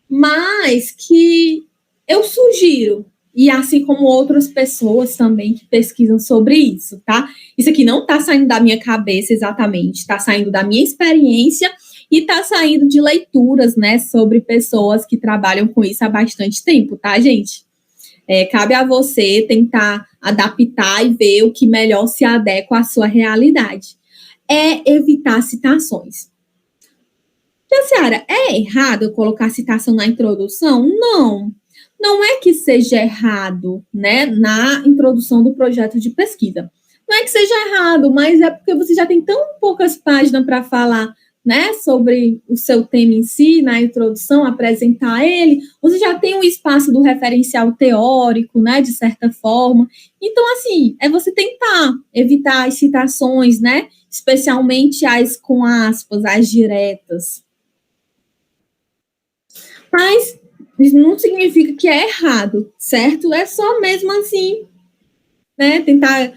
Mas que eu sugiro, e assim como outras pessoas também que pesquisam sobre isso, tá? Isso aqui não tá saindo da minha cabeça exatamente, tá saindo da minha experiência e tá saindo de leituras, né, sobre pessoas que trabalham com isso há bastante tempo, tá, gente? Cabe a você tentar adaptar e ver o que melhor se adequa à sua realidade. Evitar citações. Jaciara, é errado eu colocar citação na introdução? Não. Não é que seja errado, né, na introdução do projeto de pesquisa. Não é que seja errado, mas é porque você já tem tão poucas páginas para falar, né, sobre o seu tema em si, na introdução, apresentar ele, você já tem um espaço do referencial teórico, né, de certa forma. Então, assim, é você tentar evitar as citações, né, especialmente as com aspas, as diretas. Mas isso não significa que é errado, certo? É só mesmo assim, né? Tentar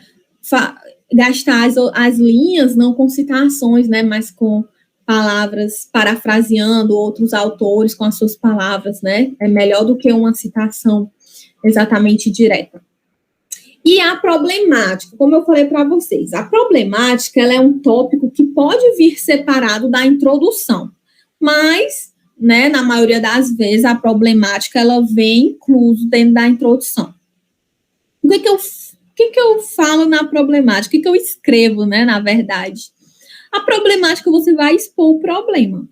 gastar as linhas não com citações, né? Mas com palavras, parafraseando outros autores com as suas palavras, né? É melhor do que uma citação exatamente direta. E a problemática, como eu falei para vocês, a problemática ela é um tópico que pode vir separado da introdução, mas, né, na maioria das vezes, a problemática ela vem incluso dentro da introdução. O que eu falo na problemática? O que eu escrevo, né, na verdade? A problemática, você vai expor o problema.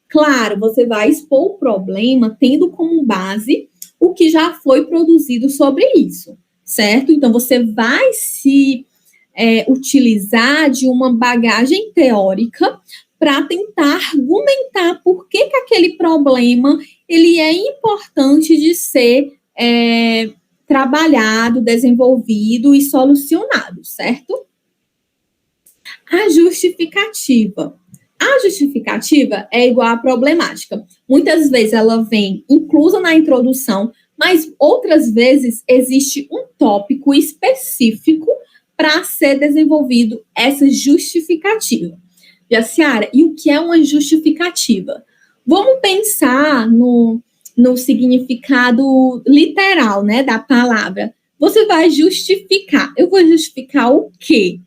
Claro, você vai expor o problema tendo como base o que já foi produzido sobre isso, certo? Então, você vai se utilizar de uma bagagem teórica para tentar argumentar por que aquele problema ele é importante de ser trabalhado, desenvolvido e solucionado, certo? A justificativa. A justificativa é igual à problemática. Muitas vezes ela vem inclusa na introdução, mas outras vezes existe um tópico específico para ser desenvolvido essa justificativa. Jaciara, e o que é uma justificativa? Vamos pensar no significado literal, né, da palavra. Você vai justificar. Eu vou justificar o quê?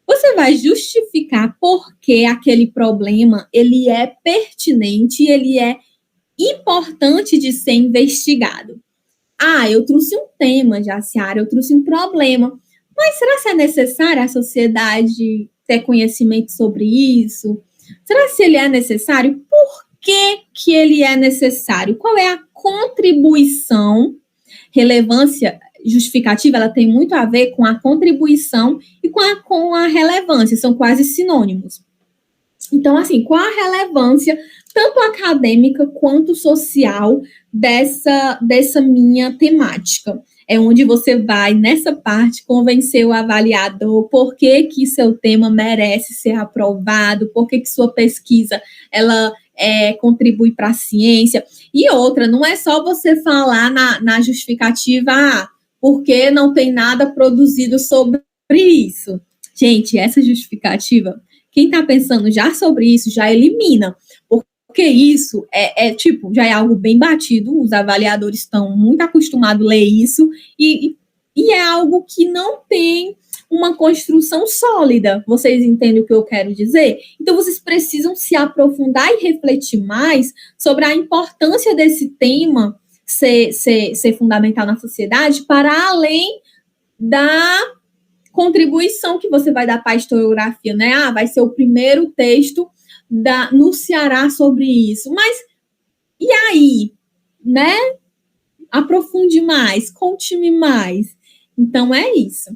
Você vai justificar por que aquele problema ele é pertinente, ele é importante de ser investigado. Eu trouxe um tema, Jaciara, eu trouxe um problema. Mas será que é necessário a sociedade ter conhecimento sobre isso? Será que ele é necessário? Por que ele é necessário? Qual é a contribuição? Relevância justificativa, ela tem muito a ver com a contribuição e com a relevância, são quase sinônimos. Então, assim, qual a relevância tanto acadêmica quanto social dessa minha temática. É onde você vai, nessa parte, convencer o avaliador por que seu tema merece ser aprovado, por que sua pesquisa ela contribui para a ciência. E outra, não é só você falar na justificativa, porque não tem nada produzido sobre isso. Gente, essa justificativa, quem está pensando já sobre isso, já elimina, porque isso já é algo bem batido, os avaliadores estão muito acostumados a ler isso, e é algo que não tem uma construção sólida. Vocês entendem o que eu quero dizer? Então, vocês precisam se aprofundar e refletir mais sobre a importância desse tema ser fundamental na sociedade, para além da contribuição que você vai dar para a historiografia, né? Vai ser o primeiro texto no Ceará sobre isso. Mas, e aí? Né? Aprofunde mais, conte-me mais. Então, é isso.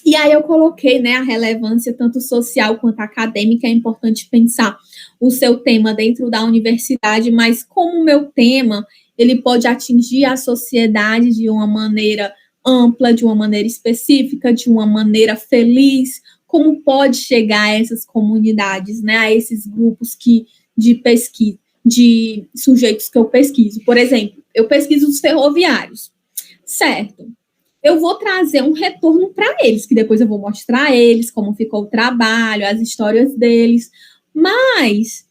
E aí eu coloquei, né, a relevância tanto social quanto acadêmica. É importante pensar o seu tema dentro da universidade, mas como o meu tema, ele pode atingir a sociedade de uma maneira ampla, de uma maneira específica, de uma maneira feliz, como pode chegar a essas comunidades, né, a esses grupos de pesquisa, de sujeitos que eu pesquiso. Por exemplo, eu pesquiso os ferroviários, certo? Eu vou trazer um retorno para eles, que depois eu vou mostrar a eles como ficou o trabalho, as histórias deles, mas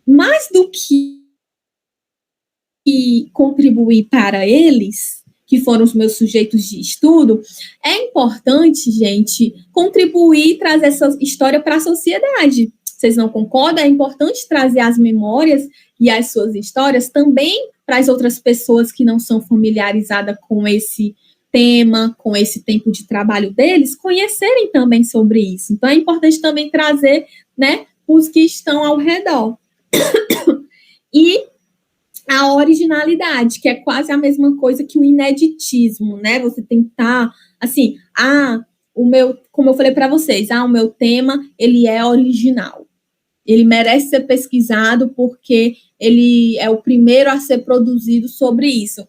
mais do que contribuir para eles, que foram os meus sujeitos de estudo, é importante, gente, contribuir e trazer essa história para a sociedade. Vocês não concordam? É importante trazer as memórias e as suas histórias também para as outras pessoas que não são familiarizadas com esse tema, com esse tempo de trabalho deles, conhecerem também sobre isso. Então, é importante também trazer, né, os que estão ao redor. E a originalidade, que é quase a mesma coisa que o ineditismo, né? Você tentar, assim, como eu falei para vocês, o meu tema, ele é original. Ele merece ser pesquisado porque ele é o primeiro a ser produzido sobre isso.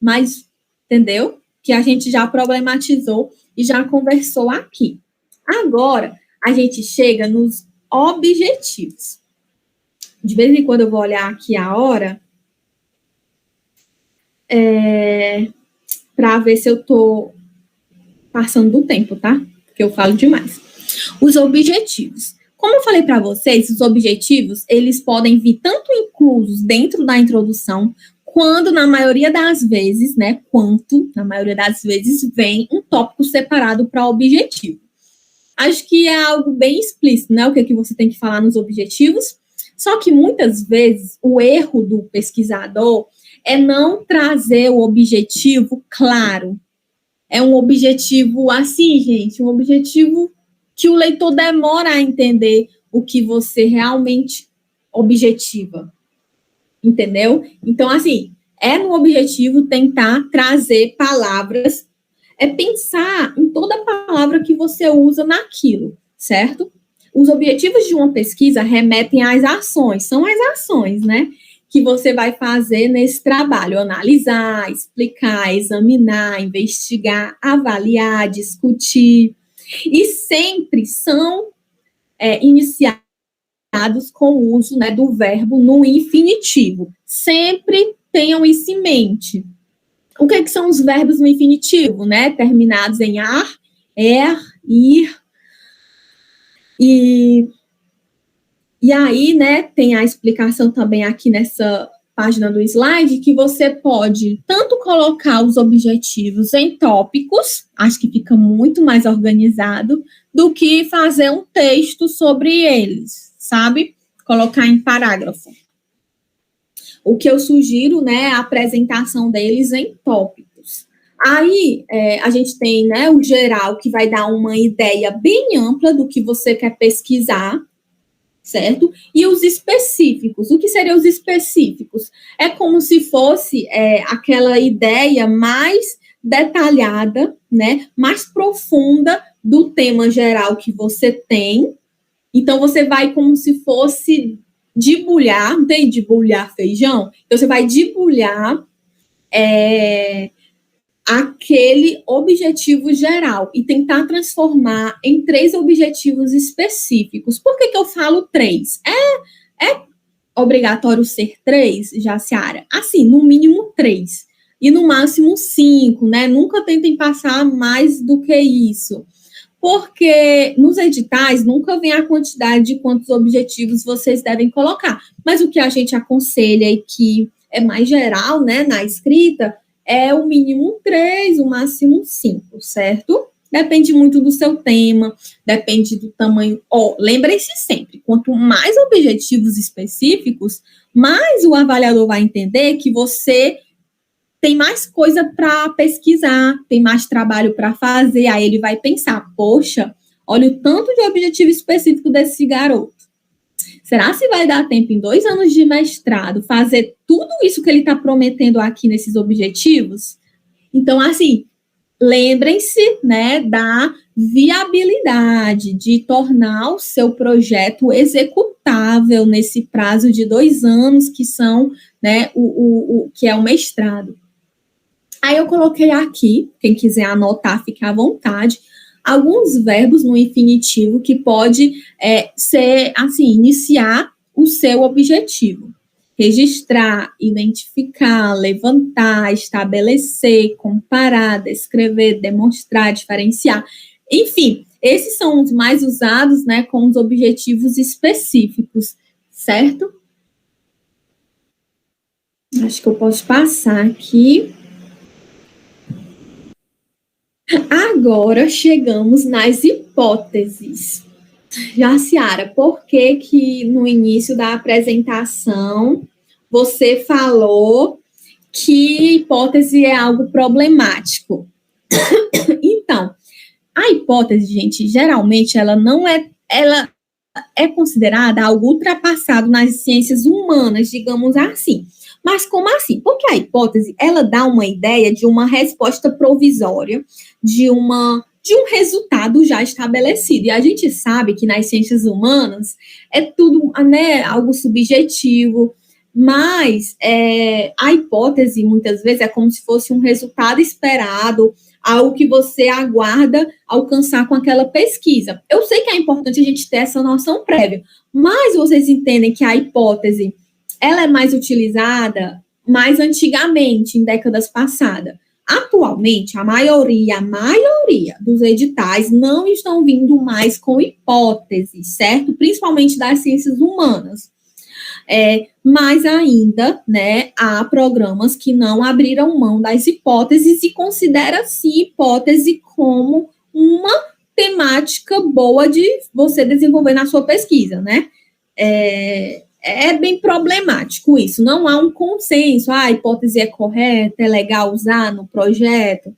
Mas, entendeu? Que a gente já problematizou e já conversou aqui. Agora, a gente chega nos objetivos. De vez em quando eu vou olhar aqui a hora para ver se eu estou passando do tempo, tá? Porque eu falo demais. Os objetivos. Como eu falei para vocês, os objetivos, eles podem vir tanto inclusos dentro da introdução, quando, na maioria das vezes, né, vem um tópico separado para objetivo. Acho que é algo bem explícito, né, o que você tem que falar nos objetivos, só que muitas vezes o erro do pesquisador é não trazer o objetivo claro. É um objetivo assim, gente, um objetivo que o leitor demora a entender o que você realmente objetiva. Entendeu? Então, assim, é no objetivo tentar trazer palavras, pensar em toda palavra que você usa naquilo, certo? Os objetivos de uma pesquisa remetem às ações, são as ações, né, que você vai fazer nesse trabalho: analisar, explicar, examinar, investigar, avaliar, discutir, e sempre são iniciados com o uso, né, do verbo no infinitivo. Sempre tenham isso em mente. O que são os verbos no infinitivo, né? Terminados em ar, ir. E aí, né, tem a explicação também aqui nessa página do slide, que você pode tanto colocar os objetivos em tópicos, acho que fica muito mais organizado, do que fazer um texto sobre eles, sabe? Colocar em parágrafo. O que eu sugiro, né, é a apresentação deles em tópicos. Aí, a gente tem, né, o geral, que vai dar uma ideia bem ampla do que você quer pesquisar, certo? E os específicos. O que seriam os específicos? É como se fosse aquela ideia mais detalhada, né, mais profunda do tema geral que você tem, Então, você vai como se fosse debulhar, não tem debulhar feijão? Então, você vai debulhar aquele objetivo geral e tentar transformar em 3 objetivos específicos. Por que eu falo 3? É obrigatório ser 3, Jaciara? Assim, no mínimo 3. E no máximo 5, né? Nunca tentem passar mais do que isso. Porque nos editais nunca vem a quantidade de quantos objetivos vocês devem colocar. Mas o que a gente aconselha e que é mais geral, né, na escrita, é o mínimo 3, o máximo 5, certo? Depende muito do seu tema, depende do tamanho. Lembrem-se sempre, quanto mais objetivos específicos, mais o avaliador vai entender que você tem mais coisa para pesquisar, tem mais trabalho para fazer, aí ele vai pensar, poxa, olha o tanto de objetivo específico desse garoto. Será se vai dar tempo em 2 anos de mestrado fazer tudo isso que ele está prometendo aqui nesses objetivos? Então, assim, lembrem-se, né, da viabilidade, de tornar o seu projeto executável nesse prazo de 2 anos, que são, né, que é o mestrado. Aí eu coloquei aqui, quem quiser anotar, fique à vontade, alguns verbos no infinitivo que pode ser, assim, iniciar o seu objetivo. Registrar, identificar, levantar, estabelecer, comparar, descrever, demonstrar, diferenciar. Enfim, esses são os mais usados, né, com os objetivos específicos, certo? Acho que eu posso passar aqui. Agora chegamos nas hipóteses. Jaciara, por que no início da apresentação você falou que hipótese é algo problemático? Então, a hipótese, gente, geralmente ela é considerada algo ultrapassado nas ciências humanas, digamos assim. Mas como assim? Porque a hipótese, ela dá uma ideia de uma resposta provisória, de um resultado já estabelecido. E a gente sabe que nas ciências humanas é tudo, né, algo subjetivo, mas a hipótese, muitas vezes, é como se fosse um resultado esperado, algo que você aguarda alcançar com aquela pesquisa. Eu sei que é importante a gente ter essa noção prévia, mas vocês entendem que a hipótese ela é mais utilizada mais antigamente, em décadas passadas. Atualmente, a maioria dos editais não estão vindo mais com hipóteses, certo? Principalmente das ciências humanas. Mas ainda, né, há programas que não abriram mão das hipóteses e considera-se hipótese como uma temática boa de você desenvolver na sua pesquisa, né? É bem problemático isso, não há um consenso, a hipótese é correta, é legal usar no projeto,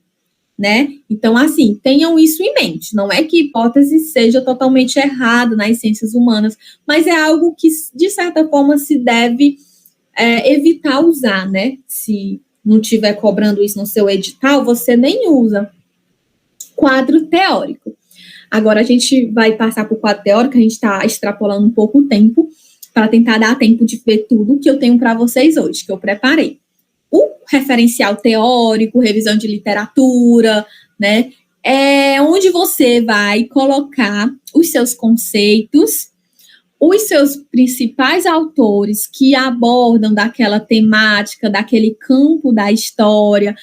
né? Então, assim, tenham isso em mente, não é que hipótese seja totalmente errada nas ciências humanas, mas é algo que, de certa forma, se deve evitar usar, né? Se não estiver cobrando isso no seu edital, você nem usa. Quadro teórico. Agora, a gente vai passar para o quadro teórico, a gente está extrapolando um pouco o tempo, para tentar dar tempo de ver tudo que eu tenho para vocês hoje, que eu preparei. O referencial teórico, revisão de literatura, né? É onde você vai colocar os seus conceitos, os seus principais autores que abordam daquela temática, daquele campo da história.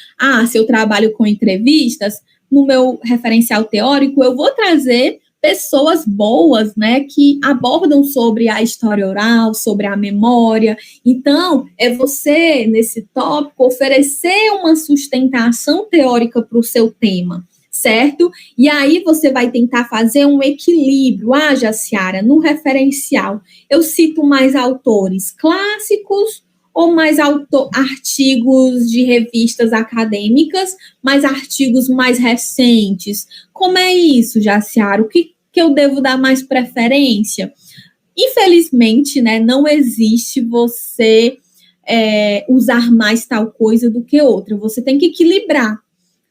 Se eu trabalho com entrevistas, no meu referencial teórico, eu vou trazer pessoas boas, né, que abordam sobre a história oral, sobre a memória. Então, é você, nesse tópico, oferecer uma sustentação teórica para o seu tema, certo? E aí você vai tentar fazer um equilíbrio. Jaciara, no referencial, eu cito mais autores clássicos ou mais artigos de revistas acadêmicas, mais artigos mais recentes? Como é isso, Jaciara? O que eu devo dar mais preferência? Infelizmente, né, não existe você usar mais tal coisa do que outra. Você tem que equilibrar.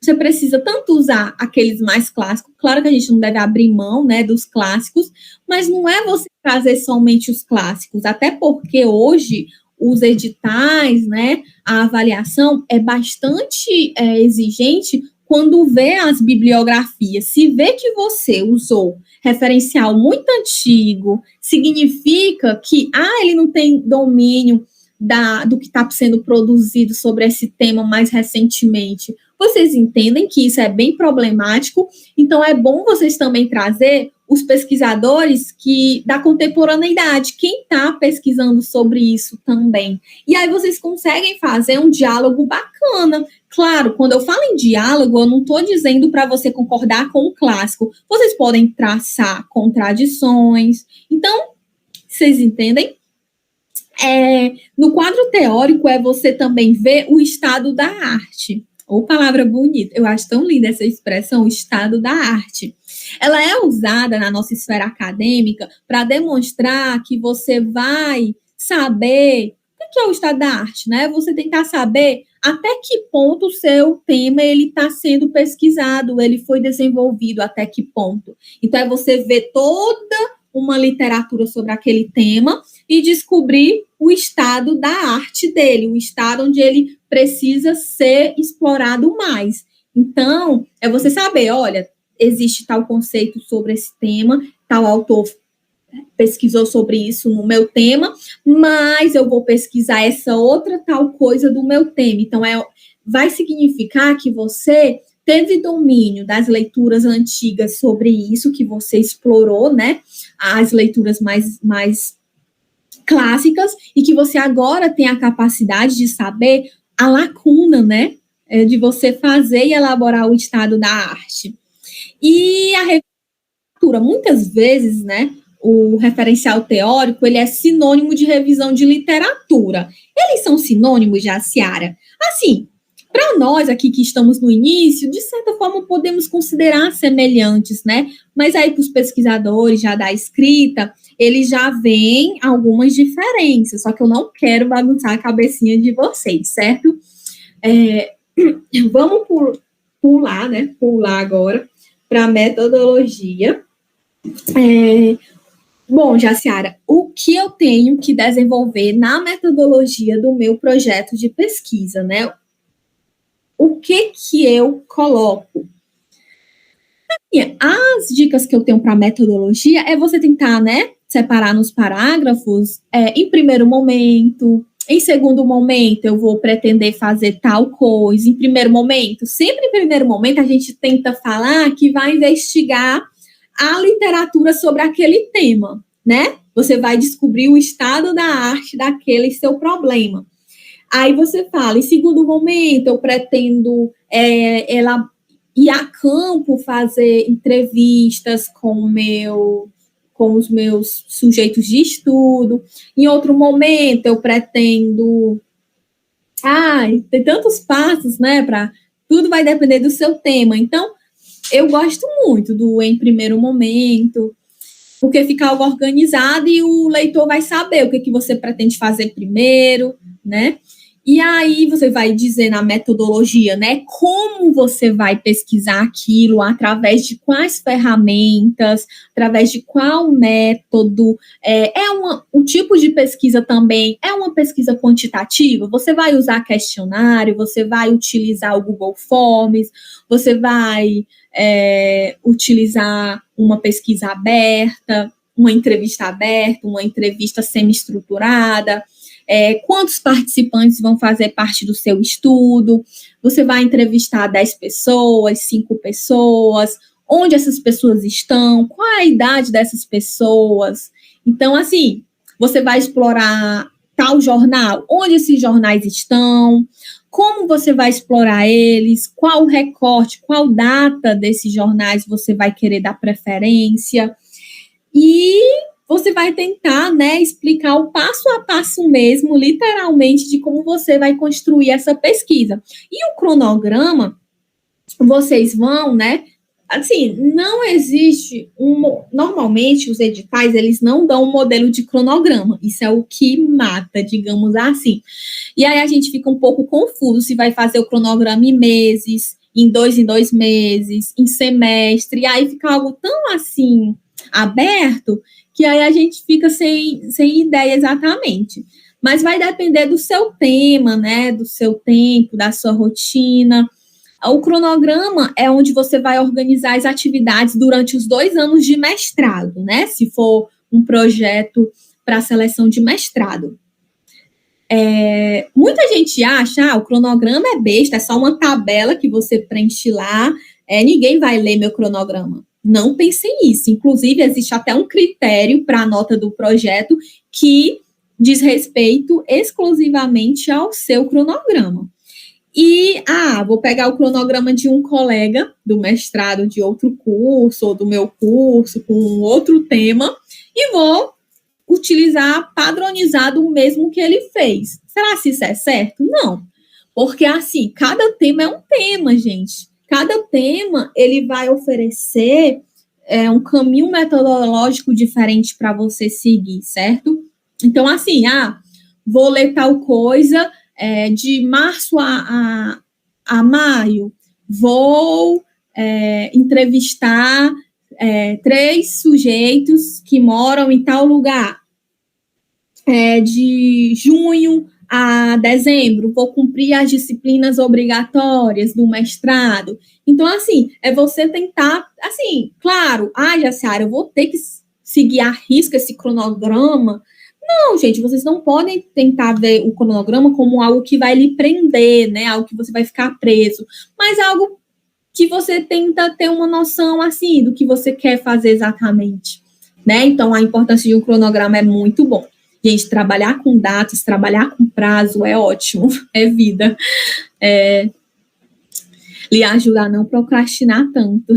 você precisa tanto usar aqueles mais clássicos, claro que a gente não deve abrir mão, né, dos clássicos, mas não é você trazer somente os clássicos, até porque hoje os editais, né, a avaliação é bastante exigente quando vê as bibliografias. Se vê que você usou referencial muito antigo, significa que ele não tem domínio do que está sendo produzido sobre esse tema mais recentemente. Vocês entendem que isso é bem problemático, então é bom vocês também trazer os pesquisadores da contemporaneidade, quem está pesquisando sobre isso também. E aí vocês conseguem fazer um diálogo bacana. Claro, quando eu falo em diálogo, eu não estou dizendo para você concordar com o clássico. Vocês podem traçar contradições. Então, vocês entendem? No quadro teórico é você também ver o estado da arte. Ou palavra bonita, eu acho tão linda essa expressão, o estado da arte. Ela é usada na nossa esfera acadêmica para demonstrar que você vai saber o que é o estado da arte, né? Você tentar saber até que ponto o seu tema ele está sendo pesquisado, ele foi desenvolvido, até que ponto. Então, é você ver toda uma literatura sobre aquele tema e descobrir o estado da arte dele, o estado onde ele precisa ser explorado mais. Então, é você saber, olha, existe tal conceito sobre esse tema, tal autor pesquisou sobre isso no meu tema, mas eu vou pesquisar essa outra tal coisa do meu tema. Então, vai significar que você teve domínio das leituras antigas sobre isso, que você explorou, né? As leituras mais clássicas, e que você agora tem a capacidade de saber a lacuna, né? De você fazer e elaborar o estado da arte. E a revisão, muitas vezes, né? O referencial teórico, ele é sinônimo de revisão de literatura. Eles são sinônimos, Jaciara? Assim, para nós aqui que estamos no início, de certa forma podemos considerar semelhantes, né? Mas aí para os pesquisadores já da escrita, eles já veem algumas diferenças, só que eu não quero bagunçar a cabecinha de vocês, certo? Vamos pular, né? Pular agora para a metodologia. Bom, Jaciara, o que eu tenho que desenvolver na metodologia do meu projeto de pesquisa, né? O que eu coloco? As dicas que eu tenho para metodologia é você tentar, né, separar nos parágrafos, em primeiro momento, em segundo momento eu vou pretender fazer tal coisa, em primeiro momento, sempre em primeiro momento a gente tenta falar que vai investigar a literatura sobre aquele tema, né? Você vai descobrir o estado da arte daquele seu problema. Aí você fala, em segundo momento, eu pretendo ir a campo fazer entrevistas com os meus sujeitos de estudo. Em outro momento, eu pretendo... tem tantos passos, né? Tudo vai depender do seu tema. Então, eu gosto muito do em primeiro momento, porque fica algo organizado e o leitor vai saber o que você pretende fazer primeiro, né? E aí você vai dizer na metodologia, né, como você vai pesquisar aquilo, através de quais ferramentas, através de qual método. O tipo de pesquisa também é uma pesquisa quantitativa. Você vai usar questionário, você vai utilizar o Google Forms, você vai utilizar uma pesquisa aberta, uma entrevista semi-estruturada. Quantos participantes vão fazer parte do seu estudo? Você vai entrevistar 10 pessoas, 5 pessoas, onde essas pessoas estão, qual é a idade dessas pessoas. Então, assim, você vai explorar tal jornal, onde esses jornais estão, como você vai explorar eles, qual o recorte, qual data desses jornais você vai querer dar preferência. E você vai tentar, né, explicar o passo a passo mesmo, literalmente, de como você vai construir essa pesquisa. E o cronograma, vocês vão, né, assim, não existe normalmente os editais, eles não dão um modelo de cronograma, isso é o que mata, digamos assim. E aí a gente fica um pouco confuso se vai fazer o cronograma em meses, em 2 meses, em semestre, e aí fica algo tão assim aberto que aí a gente fica sem ideia exatamente. Mas vai depender do seu tema, né? Do seu tempo, da sua rotina. O cronograma é onde você vai organizar as atividades durante os 2 anos de mestrado, né? Se for um projeto para seleção de mestrado. Muita gente acha, o cronograma é besta, é só uma tabela que você preenche lá, ninguém vai ler meu cronograma. Não pensem nisso. Inclusive, existe até um critério para a nota do projeto que diz respeito exclusivamente ao seu cronograma. E, vou pegar o cronograma de um colega do mestrado de outro curso, ou do meu curso, com outro tema, e vou utilizar padronizado o mesmo que ele fez. Será que isso é certo? Não. Porque, assim, cada tema é um tema, gente. Cada tema, ele vai oferecer um caminho metodológico diferente para você seguir, certo? Então, assim, vou ler tal coisa de março a maio. Vou entrevistar 3 sujeitos que moram em tal lugar. De junho a dezembro, vou cumprir as disciplinas obrigatórias do mestrado. Então, assim, você tentar, assim, claro, Jaciara, eu vou ter que seguir à risca esse cronograma. Não, gente, vocês não podem tentar ver o cronograma como algo que vai lhe prender, né? Algo que você vai ficar preso, mas algo que você tenta ter uma noção, assim, do que você quer fazer exatamente, né? Então, a importância de um cronograma é muito bom. Gente, trabalhar com datas, trabalhar com prazo é ótimo, é vida. Lhe ajuda a não procrastinar tanto.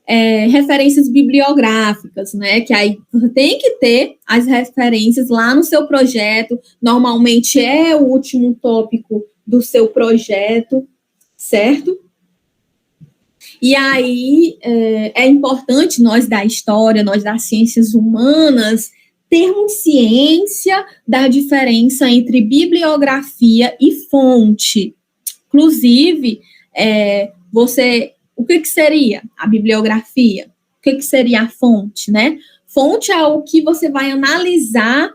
Referências bibliográficas, né? Que aí você tem que ter as referências lá no seu projeto. Normalmente é o último tópico do seu projeto, certo? E aí é importante nós da história, nós das ciências humanas, termos ciência da diferença entre bibliografia e fonte. Inclusive, o que seria a bibliografia? O que seria a fonte, né? Fonte é o que você vai analisar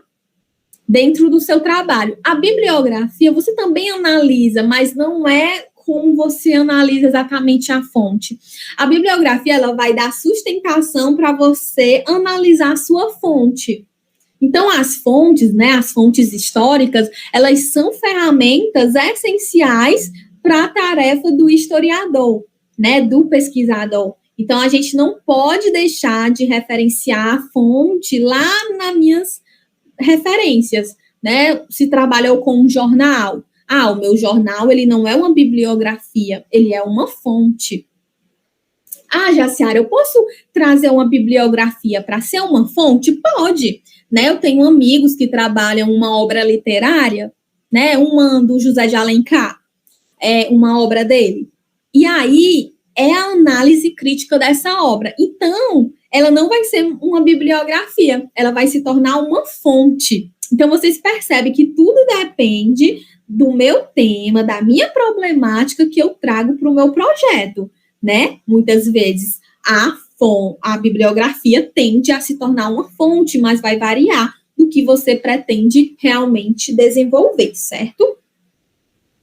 dentro do seu trabalho. A bibliografia você também analisa, mas não é como você analisa exatamente a fonte. A bibliografia, ela vai dar sustentação para você analisar a sua fonte. Então, as fontes, né, as fontes históricas, elas são ferramentas essenciais para a tarefa do historiador, né, do pesquisador. Então, a gente não pode deixar de referenciar a fonte lá nas minhas referências, né? Se trabalhou com um jornal, o meu jornal, ele não é uma bibliografia, ele é uma fonte. Jaciara, eu posso trazer uma bibliografia para ser uma fonte? Pode, né? Eu tenho amigos que trabalham uma obra literária, né? Uma do José de Alencar, uma obra dele. E aí, é a análise crítica dessa obra. Então, ela não vai ser uma bibliografia, ela vai se tornar uma fonte. Então, vocês percebem que tudo depende do meu tema, da minha problemática que eu trago para o meu projeto, né? Muitas vezes a bibliografia tende a se tornar uma fonte, mas vai variar do que você pretende realmente desenvolver, certo?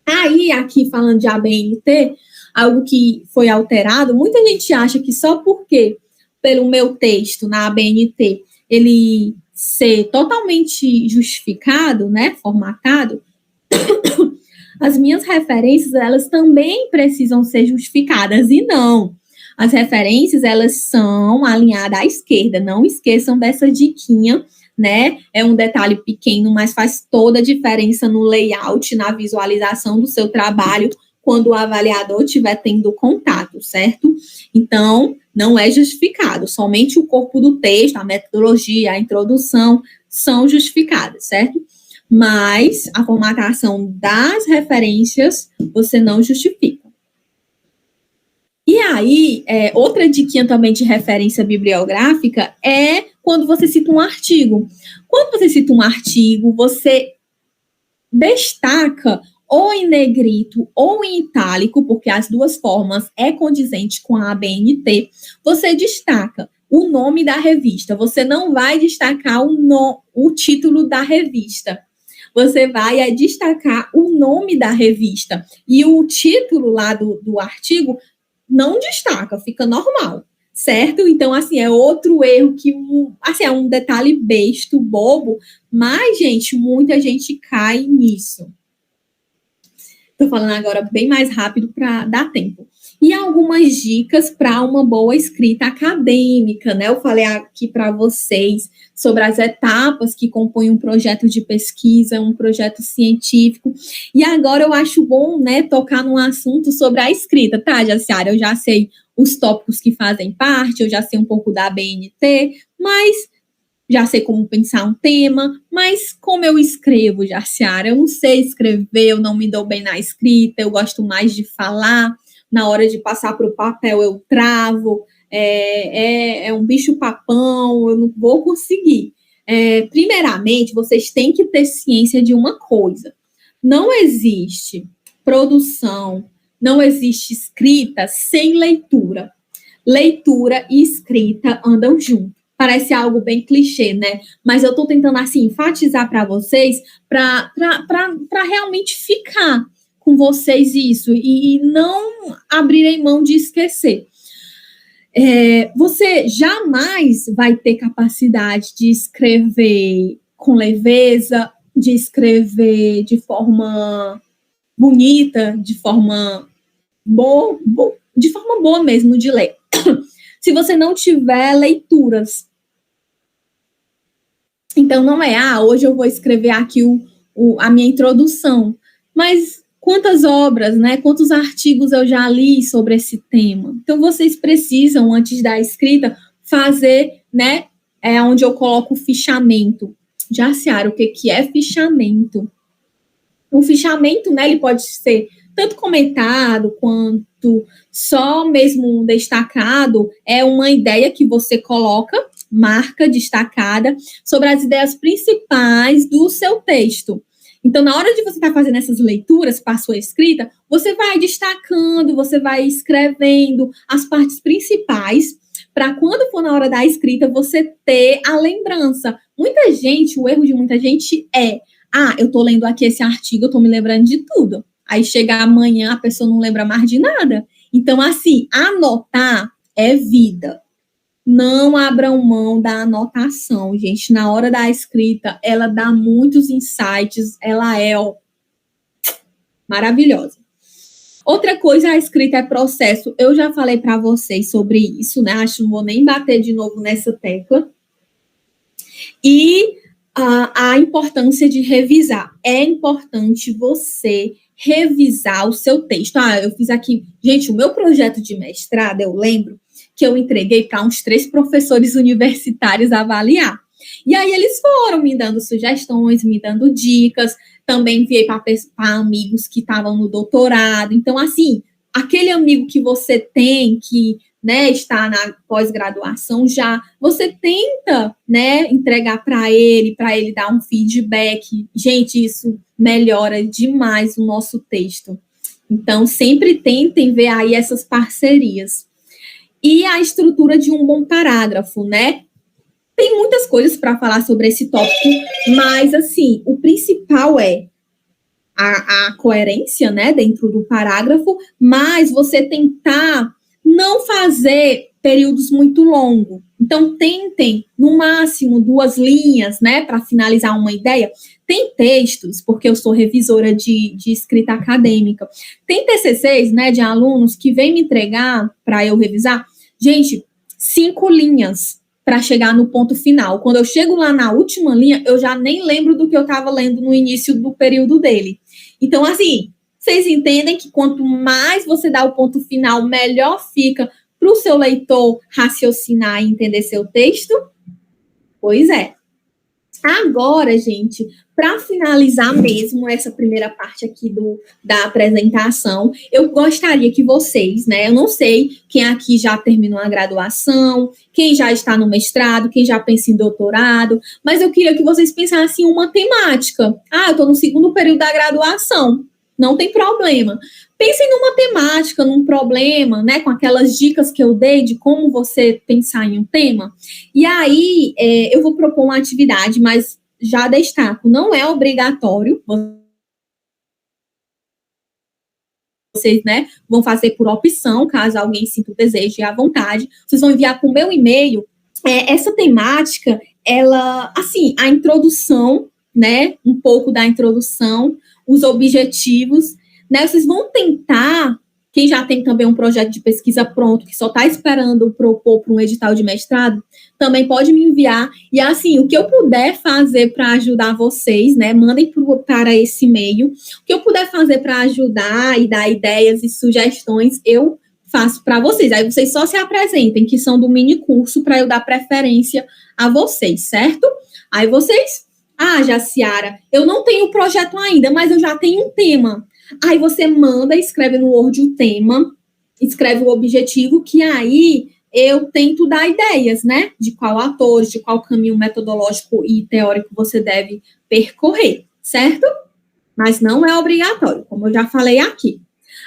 Aí, aqui falando de ABNT, algo que foi alterado, muita gente acha que só porque pelo meu texto na ABNT ele ser totalmente justificado, né, formatado, as minhas referências, elas também precisam ser justificadas, e não. As referências, elas são alinhadas à esquerda, não esqueçam dessa diquinha, né? É um detalhe pequeno, mas faz toda a diferença no layout, na visualização do seu trabalho, quando o avaliador estiver tendo contato, certo? Então, não é justificado, somente o corpo do texto, a metodologia, a introdução são justificadas, certo? Mas a formatação das referências você não justifica. E aí, outra diquinha também de referência bibliográfica é quando você cita um artigo. Quando você cita um artigo, você destaca ou em negrito ou em itálico, porque as duas formas é condizente com a ABNT, você destaca o nome da revista. Você não vai destacar o título da revista. Você vai destacar o nome da revista. E o título lá do artigo não destaca, fica normal, certo? Então, assim, é outro erro que, assim, é um detalhe besto, bobo, mas, gente, muita gente cai nisso. Estou falando agora bem mais rápido para dar tempo. E algumas dicas para uma boa escrita acadêmica, né? Eu falei aqui para vocês sobre as etapas que compõem um projeto de pesquisa, um projeto científico. E agora eu acho bom, né, tocar num assunto sobre a escrita, tá, Jaciara? Eu já sei os tópicos que fazem parte, eu já sei um pouco da BNT, mas já sei como pensar um tema, mas como eu escrevo, Jaciara? Eu não sei escrever, eu não me dou bem na escrita, eu gosto mais de falar, na hora de passar para o papel eu travo, é um bicho-papão, eu não vou conseguir. Primeiramente, vocês têm que ter ciência de uma coisa. Não existe produção, não existe escrita sem leitura. Leitura e escrita andam juntos. Parece algo bem clichê, né? Mas eu tô tentando, assim, enfatizar para vocês, para realmente ficar com vocês isso e não abrirem mão de esquecer. Você jamais vai ter capacidade de escrever com leveza, de escrever de forma bonita, de forma boa mesmo de ler. Se você não tiver leituras. Então, não é, hoje eu vou escrever aqui a minha introdução, mas quantas obras, né, quantos artigos eu já li sobre esse tema? Então, vocês precisam, antes da escrita, fazer, né, onde eu coloco o fichamento. Jaciara, o que é fichamento? O fichamento, né, ele pode ser tanto comentado quanto só mesmo destacado, é uma ideia que você coloca, marca destacada, sobre as ideias principais do seu texto. Então, na hora de você estar fazendo essas leituras para a sua escrita, você vai destacando, você vai escrevendo as partes principais, para quando for na hora da escrita, você ter a lembrança. Muita gente, o erro de muita gente é, eu estou lendo aqui esse artigo, eu estou me lembrando de tudo. Aí chega amanhã, a pessoa não lembra mais de nada. Então, assim, anotar é vida. Não abram mão da anotação, gente. Na hora da escrita, ela dá muitos insights, ela é maravilhosa. Outra coisa, a escrita é processo. Eu já falei para vocês sobre isso, né? Acho que não vou nem bater de novo nessa tecla. E a importância de revisar. É importante você revisar o seu texto. Eu fiz aqui... Gente, o meu projeto de mestrado, eu lembro que eu entreguei para uns 3 professores universitários avaliar. E aí eles foram me dando sugestões, me dando dicas, também enviei para amigos que estavam no doutorado. Então, assim, aquele amigo que você tem, que, né, está na pós-graduação já, você tenta, né, entregar para ele dar um feedback. Gente, isso melhora demais o nosso texto. Então, sempre tentem ver aí essas parcerias. E a estrutura de um bom parágrafo, né? Tem muitas coisas para falar sobre esse tópico, mas, assim, o principal é a coerência, né, dentro do parágrafo, mas você tentar não fazer períodos muito longos. Então, tentem, no máximo, 2 linhas, né, para finalizar uma ideia. Tem textos, porque eu sou revisora de escrita acadêmica, tem TCCs, né, de alunos que vêm me entregar para eu revisar. Gente, 5 linhas para chegar no ponto final. Quando eu chego lá na última linha, eu já nem lembro do que eu estava lendo no início do período dele. Então, assim, vocês entendem que quanto mais você dá o ponto final, melhor fica para o seu leitor raciocinar e entender seu texto? Pois é. Agora, gente, para finalizar mesmo essa primeira parte aqui da apresentação, eu gostaria que vocês, né, eu não sei quem aqui já terminou a graduação, quem já está no mestrado, quem já pensa em doutorado, mas eu queria que vocês pensassem em uma temática. Eu estou no 2º período da graduação. não tem problema. Pensem numa temática, num problema, né, com aquelas dicas que eu dei de como você pensar em um tema. E aí, eu vou propor uma atividade, mas já destaco, não é obrigatório, vocês, né, vão fazer por opção, caso alguém sinta o desejo e a vontade. Vocês vão enviar para o meu e-mail. Essa temática, ela, assim, a introdução, né, um pouco da introdução, os objetivos, né, vocês vão tentar, quem já tem também um projeto de pesquisa pronto, que só está esperando propor para um edital de mestrado, também pode me enviar, e assim, o que eu puder fazer para ajudar vocês, né, mandem para esse e-mail, o que eu puder fazer para ajudar e dar ideias e sugestões, eu faço para vocês. Aí vocês só se apresentem, que são do mini curso, para eu dar preferência a vocês, certo? Aí vocês, Jaciara, eu não tenho o projeto ainda, mas eu já tenho um tema. Aí você manda, escreve no Word o tema, escreve o objetivo, que aí eu tento dar ideias, né? De qual ator, de qual caminho metodológico e teórico você deve percorrer, certo? Mas não é obrigatório, como eu já falei aqui.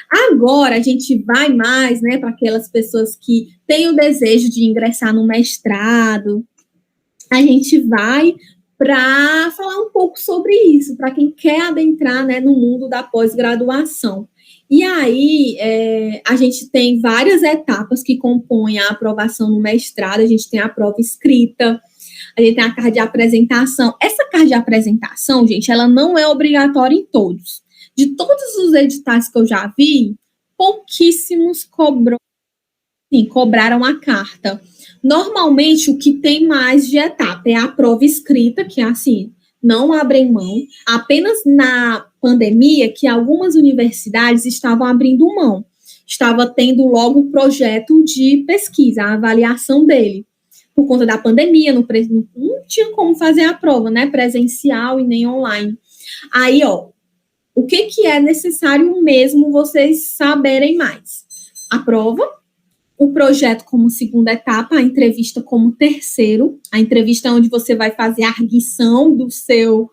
Agora, a gente vai mais, né, para aquelas pessoas que têm o desejo de ingressar no mestrado. A gente vai para falar um pouco sobre isso, para quem quer adentrar, né, no mundo da pós-graduação. E aí, a gente tem várias etapas que compõem a aprovação no mestrado. A gente tem a prova escrita, a gente tem a carta de apresentação. Essa carta de apresentação, gente, ela não é obrigatória em todos. De todos os editais que eu já vi, pouquíssimos cobraram a carta. Normalmente, o que tem mais de etapa é a prova escrita, que assim, não abrem mão. Apenas na pandemia que algumas universidades estavam abrindo mão. Estava tendo logo o projeto de pesquisa, a avaliação dele. Por conta da pandemia, não tinha como fazer a prova, né? Presencial e nem online. Aí, o que é necessário mesmo vocês saberem mais? A prova, o projeto como segunda etapa, a entrevista como terceiro. A entrevista é onde você vai fazer a arguição do seu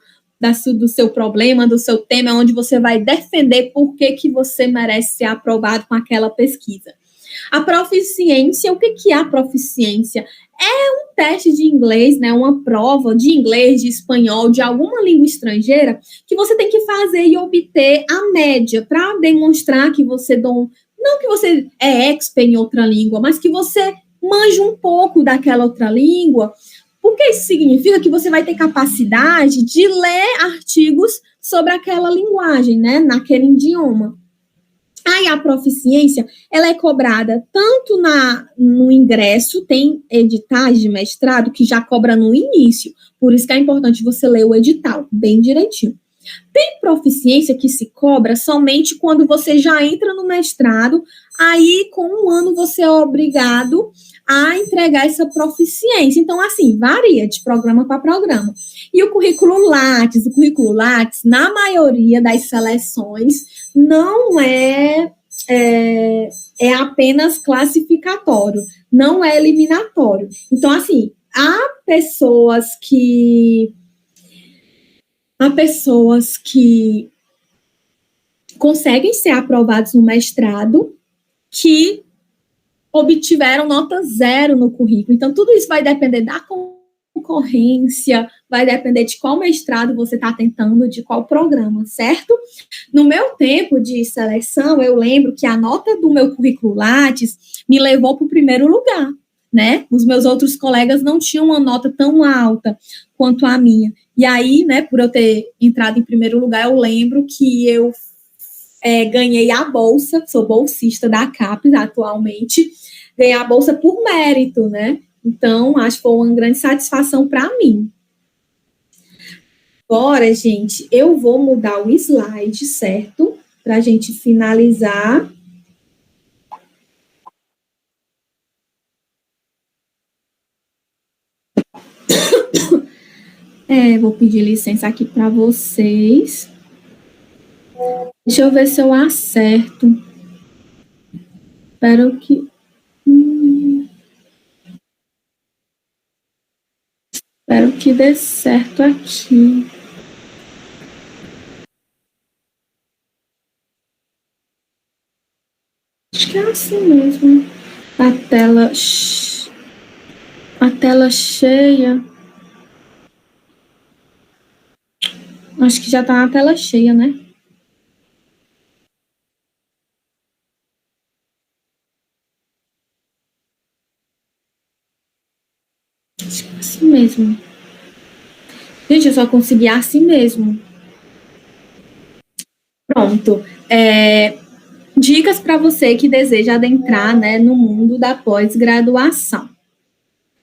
problema, do seu tema, onde você vai defender por que você merece ser aprovado com aquela pesquisa. A proficiência, o que é a proficiência? É um teste de inglês, né, uma prova de inglês, de espanhol, de alguma língua estrangeira, que você tem que fazer e obter a média, para demonstrar que você não que você é expert em outra língua, mas que você manja um pouco daquela outra língua, porque isso significa que você vai ter capacidade de ler artigos sobre aquela linguagem, né, naquele idioma. Aí a proficiência, ela é cobrada tanto no ingresso, tem editais de mestrado que já cobra no início, por isso que é importante você ler o edital bem direitinho. Tem proficiência que se cobra somente quando você já entra no mestrado, aí com um ano você é obrigado a entregar essa proficiência. Então, assim, varia de programa para programa. E o currículo Lattes, na maioria das seleções, não é apenas classificatório, não é eliminatório. Então, assim, há pessoas que conseguem ser aprovados no mestrado que obtiveram nota 0 no currículo. Então, tudo isso vai depender da concorrência, vai depender de qual mestrado você está tentando, de qual programa, certo? No meu tempo de seleção, eu lembro que a nota do meu currículo Lattes me levou para o primeiro lugar, né? Os meus outros colegas não tinham uma nota tão alta quanto a minha. E aí, né, por eu ter entrado em primeiro lugar, eu lembro que eu ganhei a bolsa, sou bolsista da CAPES atualmente, ganhei a bolsa por mérito, né? Então, acho que foi uma grande satisfação para mim. Agora, gente, eu vou mudar o slide, certo? Para a gente finalizar. Vou pedir licença aqui para vocês. Deixa eu ver se eu acerto. Espero que... Espero que dê certo aqui. Acho que é assim mesmo. A tela cheia. Acho que já tá na tela cheia, né? Acho que é assim mesmo. Gente, eu só consegui assim mesmo. Pronto. Dicas para você que deseja adentrar, né, no mundo da pós-graduação.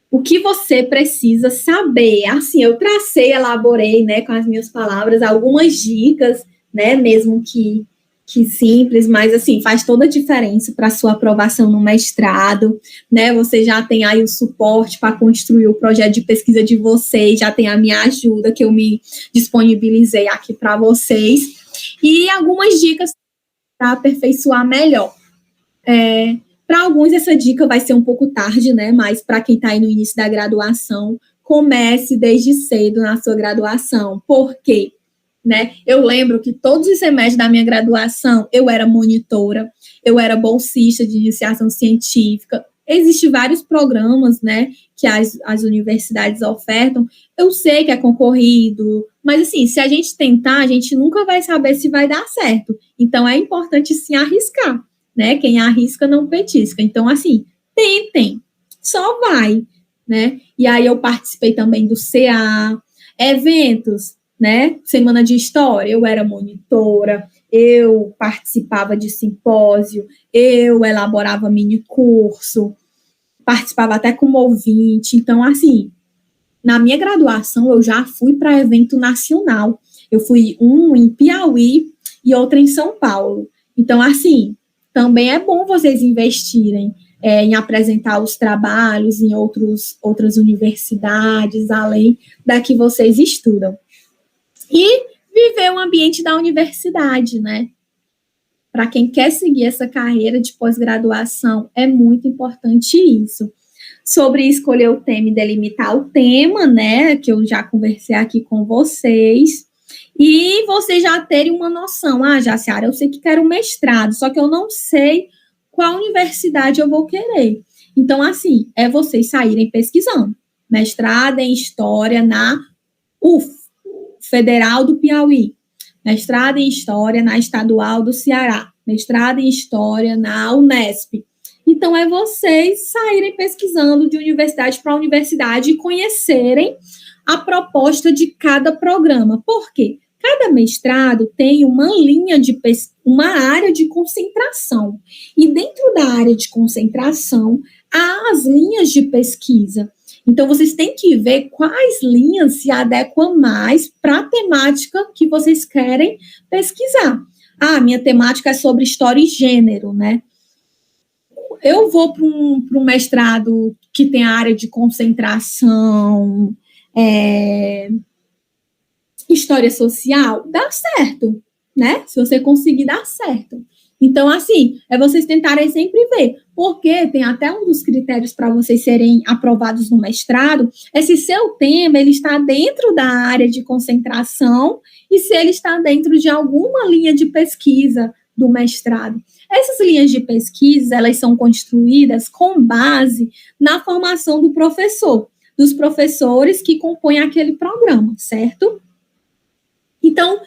O que você precisa saber? Assim, eu tracei, elaborei, né, com as minhas palavras, algumas dicas, né, mesmo que simples, mas assim, faz toda a diferença para a sua aprovação no mestrado, né? Você já tem aí o suporte para construir o projeto de pesquisa de vocês, já tem a minha ajuda que eu me disponibilizei aqui para vocês, e algumas dicas para aperfeiçoar melhor. Para alguns, essa dica vai ser um pouco tarde, né? Mas para quem está aí no início da graduação, comece desde cedo na sua graduação. Por quê? Né? Eu lembro que todos os semestres da minha graduação eu era monitora, eu era bolsista de iniciação científica. Existem vários programas, né, que as universidades ofertam. Eu sei que é concorrido, mas assim, se a gente tentar, a gente nunca vai saber se vai dar certo. Então é importante sim arriscar, né? Quem arrisca não petisca. Então assim, tentem, só vai, né? E aí eu participei também do CA, eventos, né? Semana de História, eu era monitora, eu participava de simpósio, eu elaborava mini curso, participava até como ouvinte. Então, assim, na minha graduação, eu já fui para evento nacional. Eu fui um em Piauí e outro em São Paulo. Então, assim, também é bom vocês investirem em apresentar os trabalhos em outras universidades, além da que vocês estudam. E viver o ambiente da universidade, né? Para quem quer seguir essa carreira de pós-graduação, é muito importante isso. Sobre escolher o tema e delimitar o tema, né? Que eu já conversei aqui com vocês. E vocês já terem uma noção. Ah, Jaciara, eu sei que quero um mestrado, só que eu não sei qual universidade eu vou querer. Então, assim, é vocês saírem pesquisando. Mestrado em História na UF, Federal do Piauí, mestrado em História na Estadual do Ceará, mestrado em História na Unesp. Então, é vocês saírem pesquisando de universidade para universidade e conhecerem a proposta de cada programa. Por quê? Cada mestrado tem uma linha de uma área de concentração. E dentro da área de concentração, há as linhas de pesquisa. Então, vocês têm que ver quais linhas se adequam mais para a temática que vocês querem pesquisar. Ah, minha temática é sobre história e gênero, né? Eu vou para um mestrado que tem a área de concentração, história social, dá certo, né? Se você conseguir, dar certo. Então, assim, é vocês tentarem sempre ver, porque tem até um dos critérios para vocês serem aprovados no mestrado, é se seu tema ele está dentro da área de concentração e se ele está dentro de alguma linha de pesquisa do mestrado. Essas linhas de pesquisa, elas são construídas com base na formação do professor, dos professores que compõem aquele programa, certo? Então,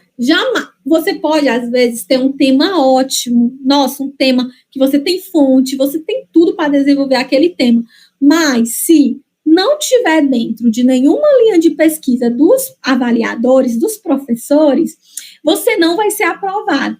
você pode, às vezes, ter um tema ótimo, nossa, um tema que você tem fonte, você tem tudo para desenvolver aquele tema, mas se não tiver dentro de nenhuma linha de pesquisa dos avaliadores, dos professores, você não vai ser aprovado.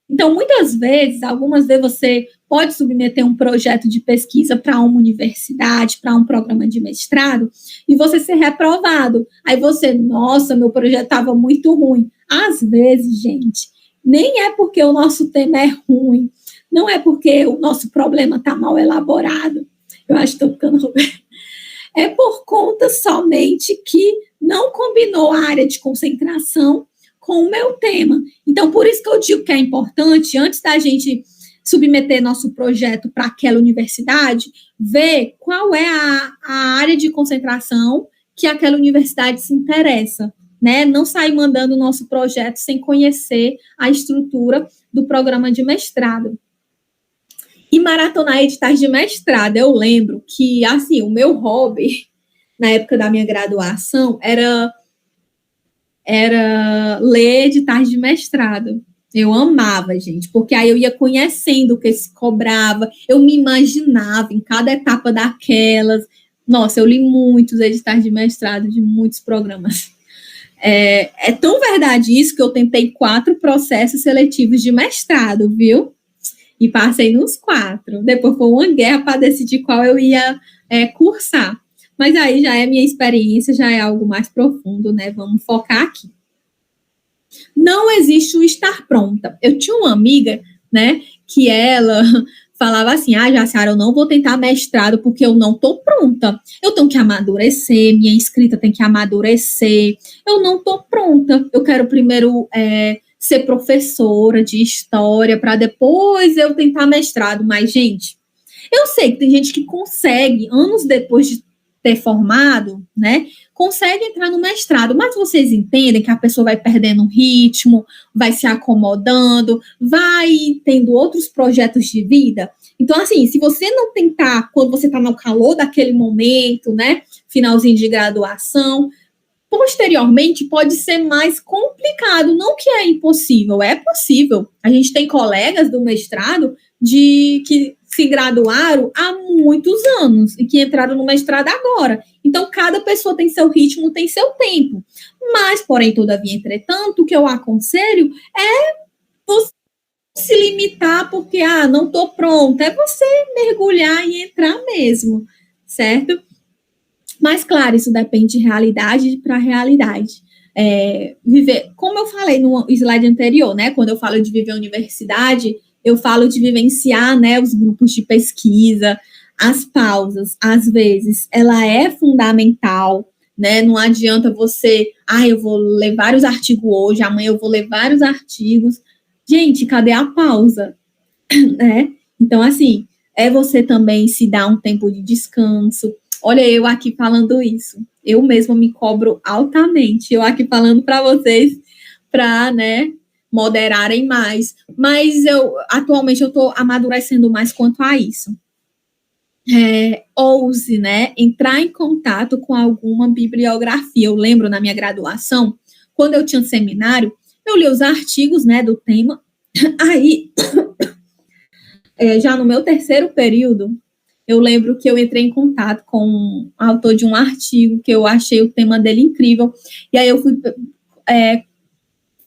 Então, muitas vezes, algumas vezes você pode submeter um projeto de pesquisa para uma universidade, para um programa de mestrado, e você ser reprovado. Aí você, nossa, meu projeto estava muito ruim. Às vezes, gente, nem é porque o nosso tema é ruim, não é porque o nosso problema está mal elaborado. Eu acho que estou ficando... É por conta somente que não combinou a área de concentração com o meu tema. Então, por isso que eu digo que é importante, antes da gente submeter nosso projeto para aquela universidade, ver qual é a área de concentração que aquela universidade se interessa, né? Não sair mandando o nosso projeto sem conhecer a estrutura do programa de mestrado. E maratonar editais de mestrado. Eu lembro que, assim, o meu hobby, na época da minha graduação, era ler editais de mestrado. Eu amava, gente, porque aí eu ia conhecendo o que se cobrava, eu me imaginava em cada etapa daquelas. Nossa, eu li muitos editais de mestrado de muitos programas. É tão verdade isso que eu tentei 4 processos seletivos de mestrado, viu? E passei nos 4. Depois foi uma guerra para decidir qual eu ia cursar. Mas aí já é minha experiência, já é algo mais profundo, né? Vamos focar aqui. Não existe o estar pronta. Eu tinha uma amiga, né, que ela falava assim, Jaciara, eu não vou tentar mestrado porque eu não tô pronta. Eu tenho que amadurecer, minha escrita tem que amadurecer. Eu não tô pronta. Eu quero primeiro ser professora de história para depois eu tentar mestrado. Mas, gente, eu sei que tem gente que consegue, anos depois de ter formado, né, consegue entrar no mestrado, mas vocês entendem que a pessoa vai perdendo o ritmo, vai se acomodando, vai tendo outros projetos de vida. Então, assim, se você não tentar, quando você está no calor daquele momento, né, finalzinho de graduação, posteriormente pode ser mais complicado, não que é impossível, é possível. A gente tem colegas do mestrado que se graduaram há muitos anos e que entraram no mestrado agora. Então, cada pessoa tem seu ritmo, tem seu tempo. Mas, porém, todavia, entretanto, o que eu aconselho é você se limitar porque, não estou pronta. É você mergulhar e entrar mesmo, certo? Mas, claro, isso depende de realidade para realidade. Viver, como eu falei no slide anterior, né? Quando eu falo de viver a universidade, eu falo de vivenciar, né, os grupos de pesquisa, as pausas, às vezes, ela é fundamental, né? Não adianta você, eu vou ler vários artigos hoje, amanhã eu vou ler vários artigos. Gente, cadê a pausa? Né? Então, assim, é você também se dar um tempo de descanso. Olha, eu aqui falando isso. Eu mesma me cobro altamente. Eu aqui falando para vocês, para, né, moderarem mais. Mas atualmente eu estou amadurecendo mais quanto a isso. Ouse, né, entrar em contato com alguma bibliografia. Eu lembro na minha graduação, quando eu tinha seminário, eu li os artigos, né, do tema. Aí, já no meu terceiro período, eu lembro que eu entrei em contato com o autor de um artigo que eu achei o tema dele incrível. E aí eu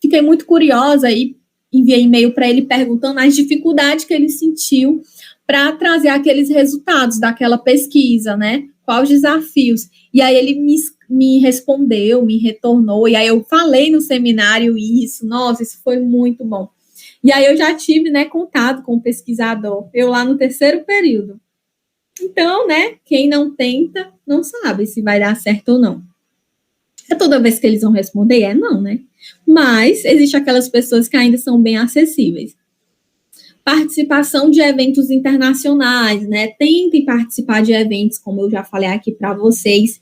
fiquei muito curiosa e enviei e-mail para ele perguntando as dificuldades que ele sentiu para trazer aqueles resultados daquela pesquisa, né? Quais os desafios. E aí ele me respondeu, me retornou, e aí eu falei no seminário isso. Nossa, isso foi muito bom. E aí eu já tive, né, contato com o pesquisador, eu lá no terceiro período. Então, né, quem não tenta, não sabe se vai dar certo ou não. Toda vez que eles vão responder, não, né? Mas existem aquelas pessoas que ainda são bem acessíveis. Participação de eventos internacionais, né? Tentem participar de eventos, como eu já falei aqui para vocês.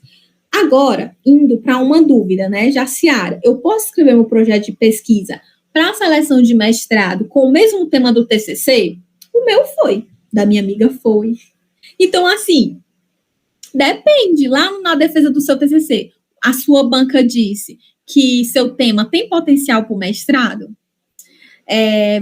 Agora, indo para uma dúvida, né, Jaciara, eu posso escrever meu projeto de pesquisa para a seleção de mestrado com o mesmo tema do TCC? O meu foi, da minha amiga foi. Então, assim, depende. Lá na defesa do seu TCC, a sua banca disse que seu tema tem potencial para o mestrado?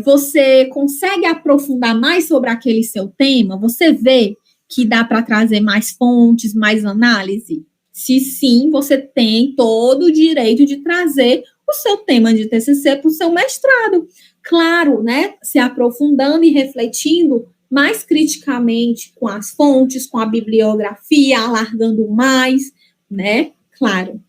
Você consegue aprofundar mais sobre aquele seu tema? Você vê que dá para trazer mais fontes, mais análise? Se sim, você tem todo o direito de trazer o seu tema de TCC para o seu mestrado. Claro, né? Se aprofundando e refletindo mais criticamente com as fontes, com a bibliografia, alargando mais, né? Claro.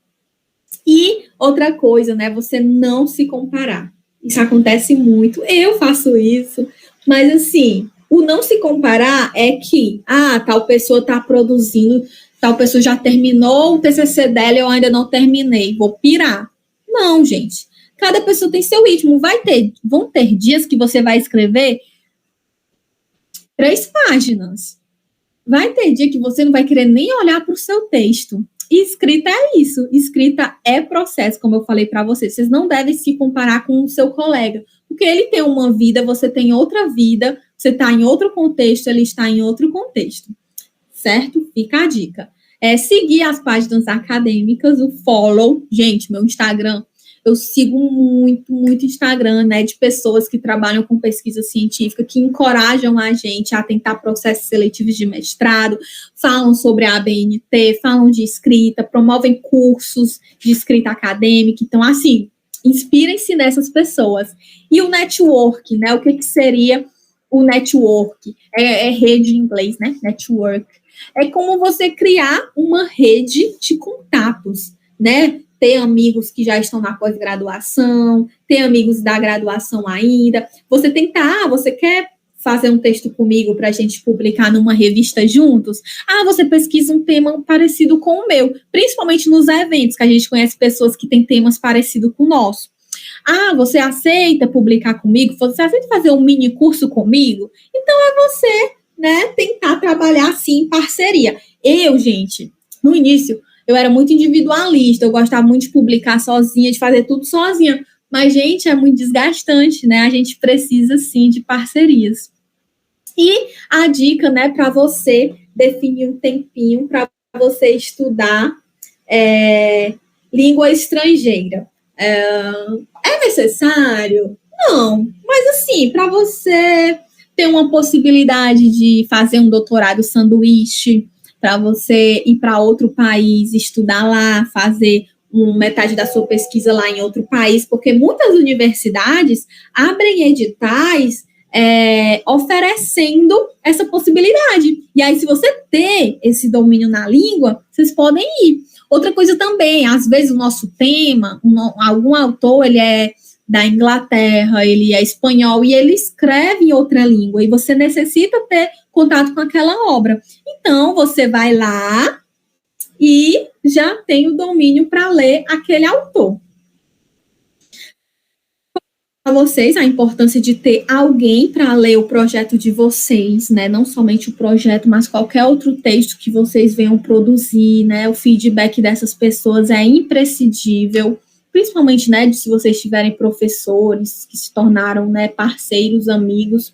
E outra coisa, né? Você não se comparar. Isso acontece muito. Eu faço isso, mas assim, o não se comparar é que, tal pessoa está produzindo, tal pessoa já terminou o TCC dela, eu ainda não terminei, vou pirar. Não, gente. Cada pessoa tem seu ritmo. Vão ter dias que você vai escrever 3 páginas. Vai ter dia que você não vai querer nem olhar para o seu texto. E escrita é isso. Escrita é processo, como eu falei para vocês. Vocês não devem se comparar com o seu colega, porque ele tem uma vida, você tem outra vida, você está em outro contexto, ele está em outro contexto, certo? Fica a dica. Seguir as páginas acadêmicas, o follow. Gente, meu Instagram, eu sigo muito Instagram, né, de pessoas que trabalham com pesquisa científica, que encorajam a gente a tentar processos seletivos de mestrado, falam sobre a ABNT, falam de escrita, promovem cursos de escrita acadêmica. Então, assim, inspirem-se nessas pessoas. E o network, né, o que seria o network? É rede em inglês, né, network. É como você criar uma rede de contatos, né? Ter amigos que já estão na pós-graduação, ter amigos da graduação ainda. Você tentar, você quer fazer um texto comigo para a gente publicar numa revista juntos? Você pesquisa um tema parecido com o meu, principalmente nos eventos, que a gente conhece pessoas que têm temas parecidos com o nosso. Você aceita publicar comigo? Você aceita fazer um mini curso comigo? Então é você, né, tentar trabalhar assim em parceria. Gente, no início, eu era muito individualista, eu gostava muito de publicar sozinha, de fazer tudo sozinha. Mas, gente, é muito desgastante, né? A gente precisa, sim, de parcerias. E a dica, né, para você definir um tempinho para você estudar língua estrangeira. É necessário? Não. Mas, assim, para você ter uma possibilidade de fazer um doutorado sanduíche, para você ir para outro país, estudar lá, fazer metade da sua pesquisa lá em outro país, porque muitas universidades abrem editais oferecendo essa possibilidade. E aí, se você ter esse domínio na língua, vocês podem ir. Outra coisa também, às vezes o nosso tema, algum autor, ele é da Inglaterra, ele é espanhol e ele escreve em outra língua e você necessita ter contato com aquela obra. Então, você vai lá e já tem o domínio para ler aquele autor. Para vocês, a importância de ter alguém para ler o projeto de vocês, né? Não somente o projeto, mas qualquer outro texto que vocês venham produzir, né? O feedback dessas pessoas é imprescindível. Principalmente, né, se vocês tiverem professores que se tornaram, né, parceiros, amigos.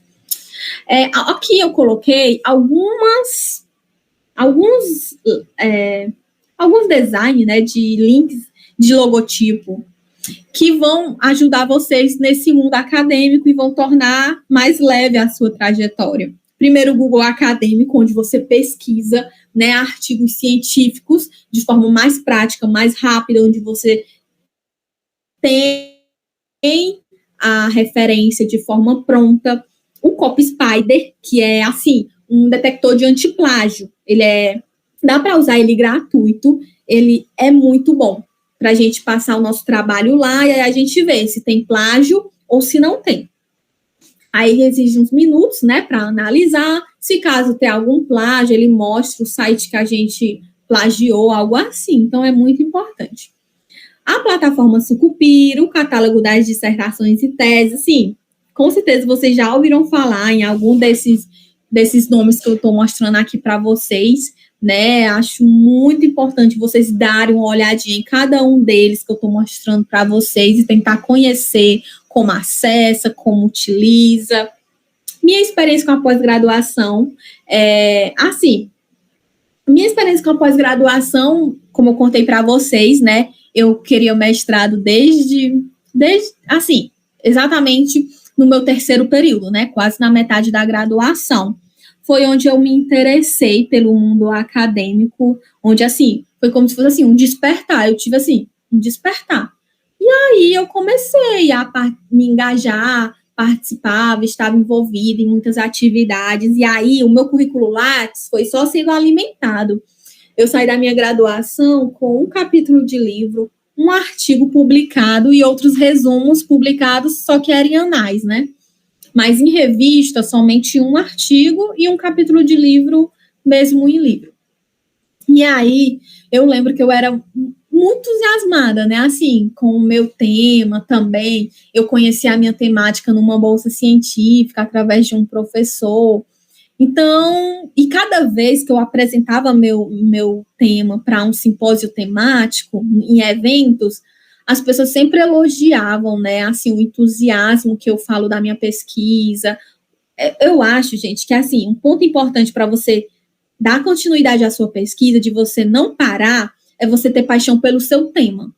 Aqui eu coloquei alguns designs, né, de links de logotipo que vão ajudar vocês nesse mundo acadêmico e vão tornar mais leve a sua trajetória. Primeiro, o Google Acadêmico, onde você pesquisa, né, artigos científicos de forma mais prática, mais rápida, onde você tem a referência de forma pronta. O Copyspider, que é, assim, um detector de antiplágio. Dá para usar ele gratuito, ele é muito bom para a gente passar o nosso trabalho lá e aí a gente vê se tem plágio ou se não tem. Aí exige uns minutos, né, para analisar. Se caso tem algum plágio, ele mostra o site que a gente plagiou, algo assim. Então, é muito importante. A plataforma Sucupira, o catálogo das dissertações e teses, assim, com certeza vocês já ouviram falar em algum desses nomes que eu estou mostrando aqui para vocês, né? Acho muito importante vocês darem uma olhadinha em cada um deles que eu estou mostrando para vocês e tentar conhecer como acessa, como utiliza. Minha experiência com a pós-graduação minha experiência com a pós-graduação, como eu contei para vocês, né? Eu queria mestrado desde assim, exatamente no meu terceiro período, né? Quase na metade da graduação. Foi onde eu me interessei pelo mundo acadêmico, onde, assim, foi como se fosse, assim, um despertar. Eu tive, assim, um despertar. E aí eu comecei a me engajar, participava, estava envolvida em muitas atividades. E aí o meu currículo Lattes foi só sendo alimentado. Eu saí da minha graduação com um capítulo de livro, um artigo publicado e outros resumos publicados, só que eram em anais, né? Mas em revista, somente um artigo e um capítulo de livro, mesmo em livro. E aí, eu lembro que eu era muito entusiasmada, né? Assim, com o meu tema também. Eu conheci a minha temática numa bolsa científica, através de um professor. Então, e cada vez que eu apresentava meu tema para um simpósio temático, em eventos, as pessoas sempre elogiavam, né, assim, o entusiasmo que eu falo da minha pesquisa, Eu acho, gente, que assim, um ponto importante para você dar continuidade à sua pesquisa, de você não parar, é você ter paixão pelo seu tema.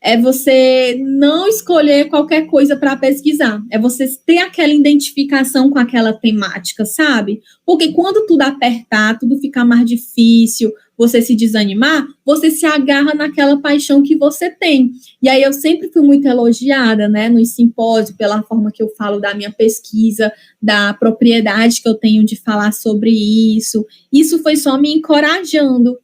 É você não escolher qualquer coisa para pesquisar. É você ter aquela identificação com aquela temática, sabe? Porque quando tudo apertar, tudo ficar mais difícil, você se desanimar, você se agarra naquela paixão que você tem. E aí eu sempre fui muito elogiada, né, nos simpósios, pela forma que eu falo da minha pesquisa, da propriedade que eu tenho de falar sobre isso. Isso foi só me encorajando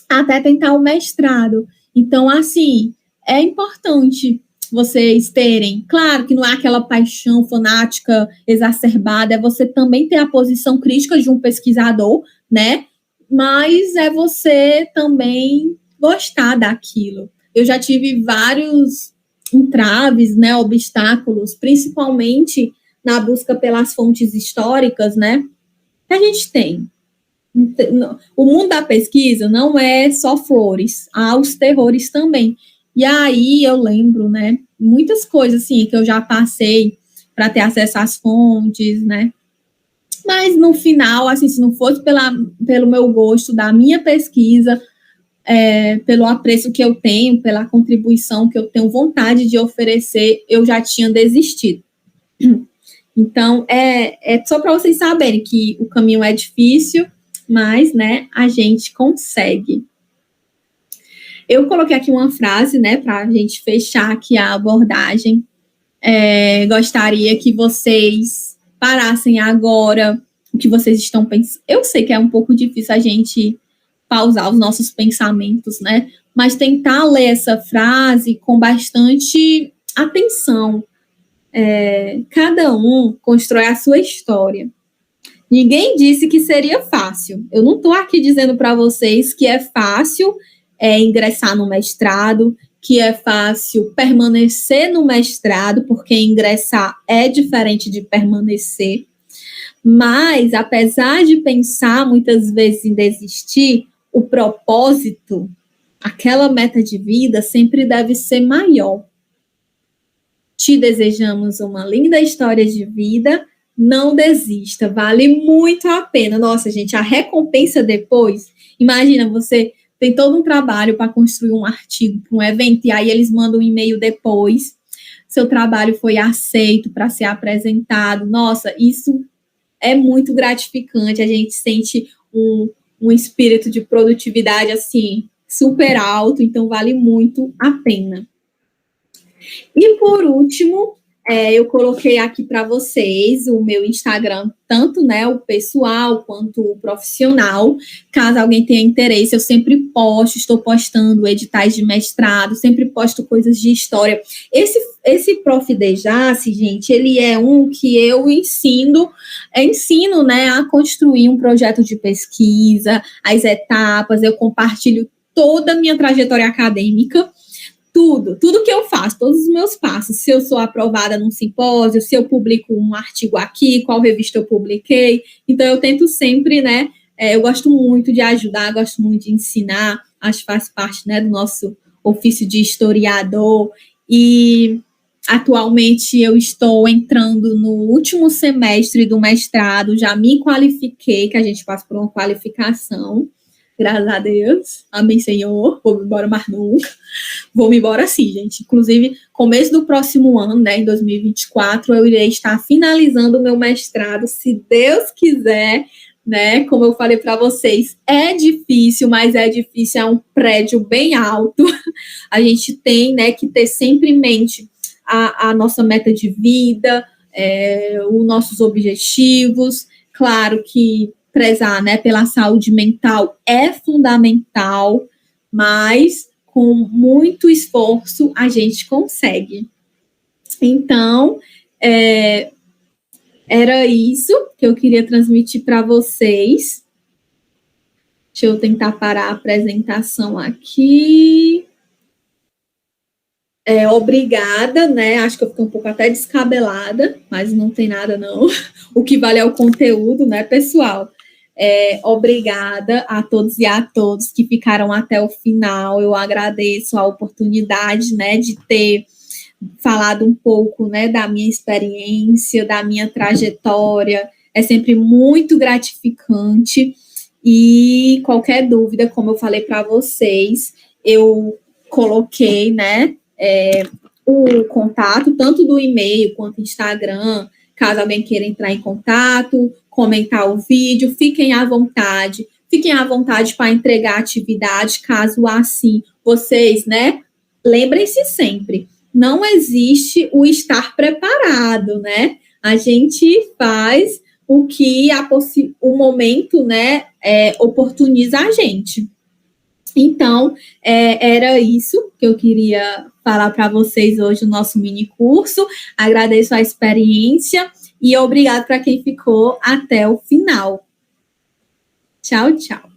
até tentar o mestrado. Então, assim, é importante vocês terem, claro que não é aquela paixão fanática exacerbada, é você também ter a posição crítica de um pesquisador, né? Mas é você também gostar daquilo. Eu já tive vários entraves, né, obstáculos, principalmente na busca pelas fontes históricas, né, que a gente tem. O mundo da pesquisa não é só flores, há os terrores também. E aí eu lembro, né, muitas coisas assim que eu já passei para ter acesso às fontes, né? Mas no final, assim, se não fosse pelo meu gosto da minha pesquisa, pelo apreço que eu tenho, pela contribuição que eu tenho vontade de oferecer, eu já tinha desistido. Então, é só para vocês saberem que o caminho é difícil, mas, né, a gente consegue. Eu coloquei aqui uma frase, né, para a gente fechar aqui a abordagem. Gostaria que vocês parassem agora o que vocês estão pensando. Eu sei que é um pouco difícil a gente pausar os nossos pensamentos, né, mas tentar ler essa frase com bastante atenção. Cada um constrói a sua história. Ninguém disse que seria fácil. Eu não estou aqui dizendo para vocês que é fácil ingressar no mestrado, que é fácil permanecer no mestrado, porque ingressar é diferente de permanecer. Mas, apesar de pensar muitas vezes em desistir, o propósito, aquela meta de vida, sempre deve ser maior. Te desejamos uma linda história de vida. Não desista, vale muito a pena. Nossa, gente, a recompensa depois, imagina, você tem todo um trabalho para construir um artigo para um evento, e aí eles mandam um e-mail depois, seu trabalho foi aceito para ser apresentado. Nossa, isso é muito gratificante, a gente sente um espírito de produtividade, assim, super alto, então vale muito a pena. E por último, eu coloquei aqui para vocês o meu Instagram, tanto, né, o pessoal quanto o profissional. Caso alguém tenha interesse, eu sempre posto, estou postando editais de mestrado, sempre posto coisas de história. Esse Prof. Dejaci, gente, ele é um que eu ensino, né, a construir um projeto de pesquisa, as etapas, eu compartilho toda a minha trajetória acadêmica, tudo que eu faço, todos os meus passos, se eu sou aprovada num simpósio, se eu publico um artigo aqui, qual revista eu publiquei, então eu tento sempre, né, eu gosto muito de ajudar, gosto muito de ensinar, acho que faz parte, né, do nosso ofício de historiador, e atualmente eu estou entrando no último semestre do mestrado, já me qualifiquei, que a gente passa por uma qualificação, graças a Deus, amém, Senhor, vou me embora mais nunca, vou me embora sim, gente, inclusive, começo do próximo ano, né, em 2024, eu irei estar finalizando o meu mestrado, se Deus quiser, né, como eu falei para vocês, é difícil, mas é difícil, é um prédio bem alto, a gente tem, né, que ter sempre em mente a nossa meta de vida, os nossos objetivos, claro que prezar, né, pela saúde mental é fundamental, mas com muito esforço a gente consegue. Então, era isso que eu queria transmitir para vocês. Deixa eu tentar parar a apresentação aqui. Obrigada, né? Acho que eu fiquei um pouco até descabelada, mas não tem nada, não. O que vale é o conteúdo, né, pessoal? Obrigada a todos e a todos que ficaram até o final. Eu agradeço a oportunidade, né, de ter falado um pouco, né, da minha experiência, da minha trajetória. É sempre muito gratificante. E qualquer dúvida, como eu falei para vocês, eu coloquei, né, o contato, tanto do e-mail quanto Instagram, caso alguém queira entrar em contato, comentar o vídeo, fiquem à vontade. Fiquem à vontade para entregar atividade, caso assim vocês, né, lembrem-se sempre, não existe o estar preparado, né? A gente faz o que o momento, né, oportuniza a gente. Então, era isso que eu queria falar para vocês hoje no nosso mini curso. Agradeço a experiência e obrigado para quem ficou até o final. Tchau, tchau.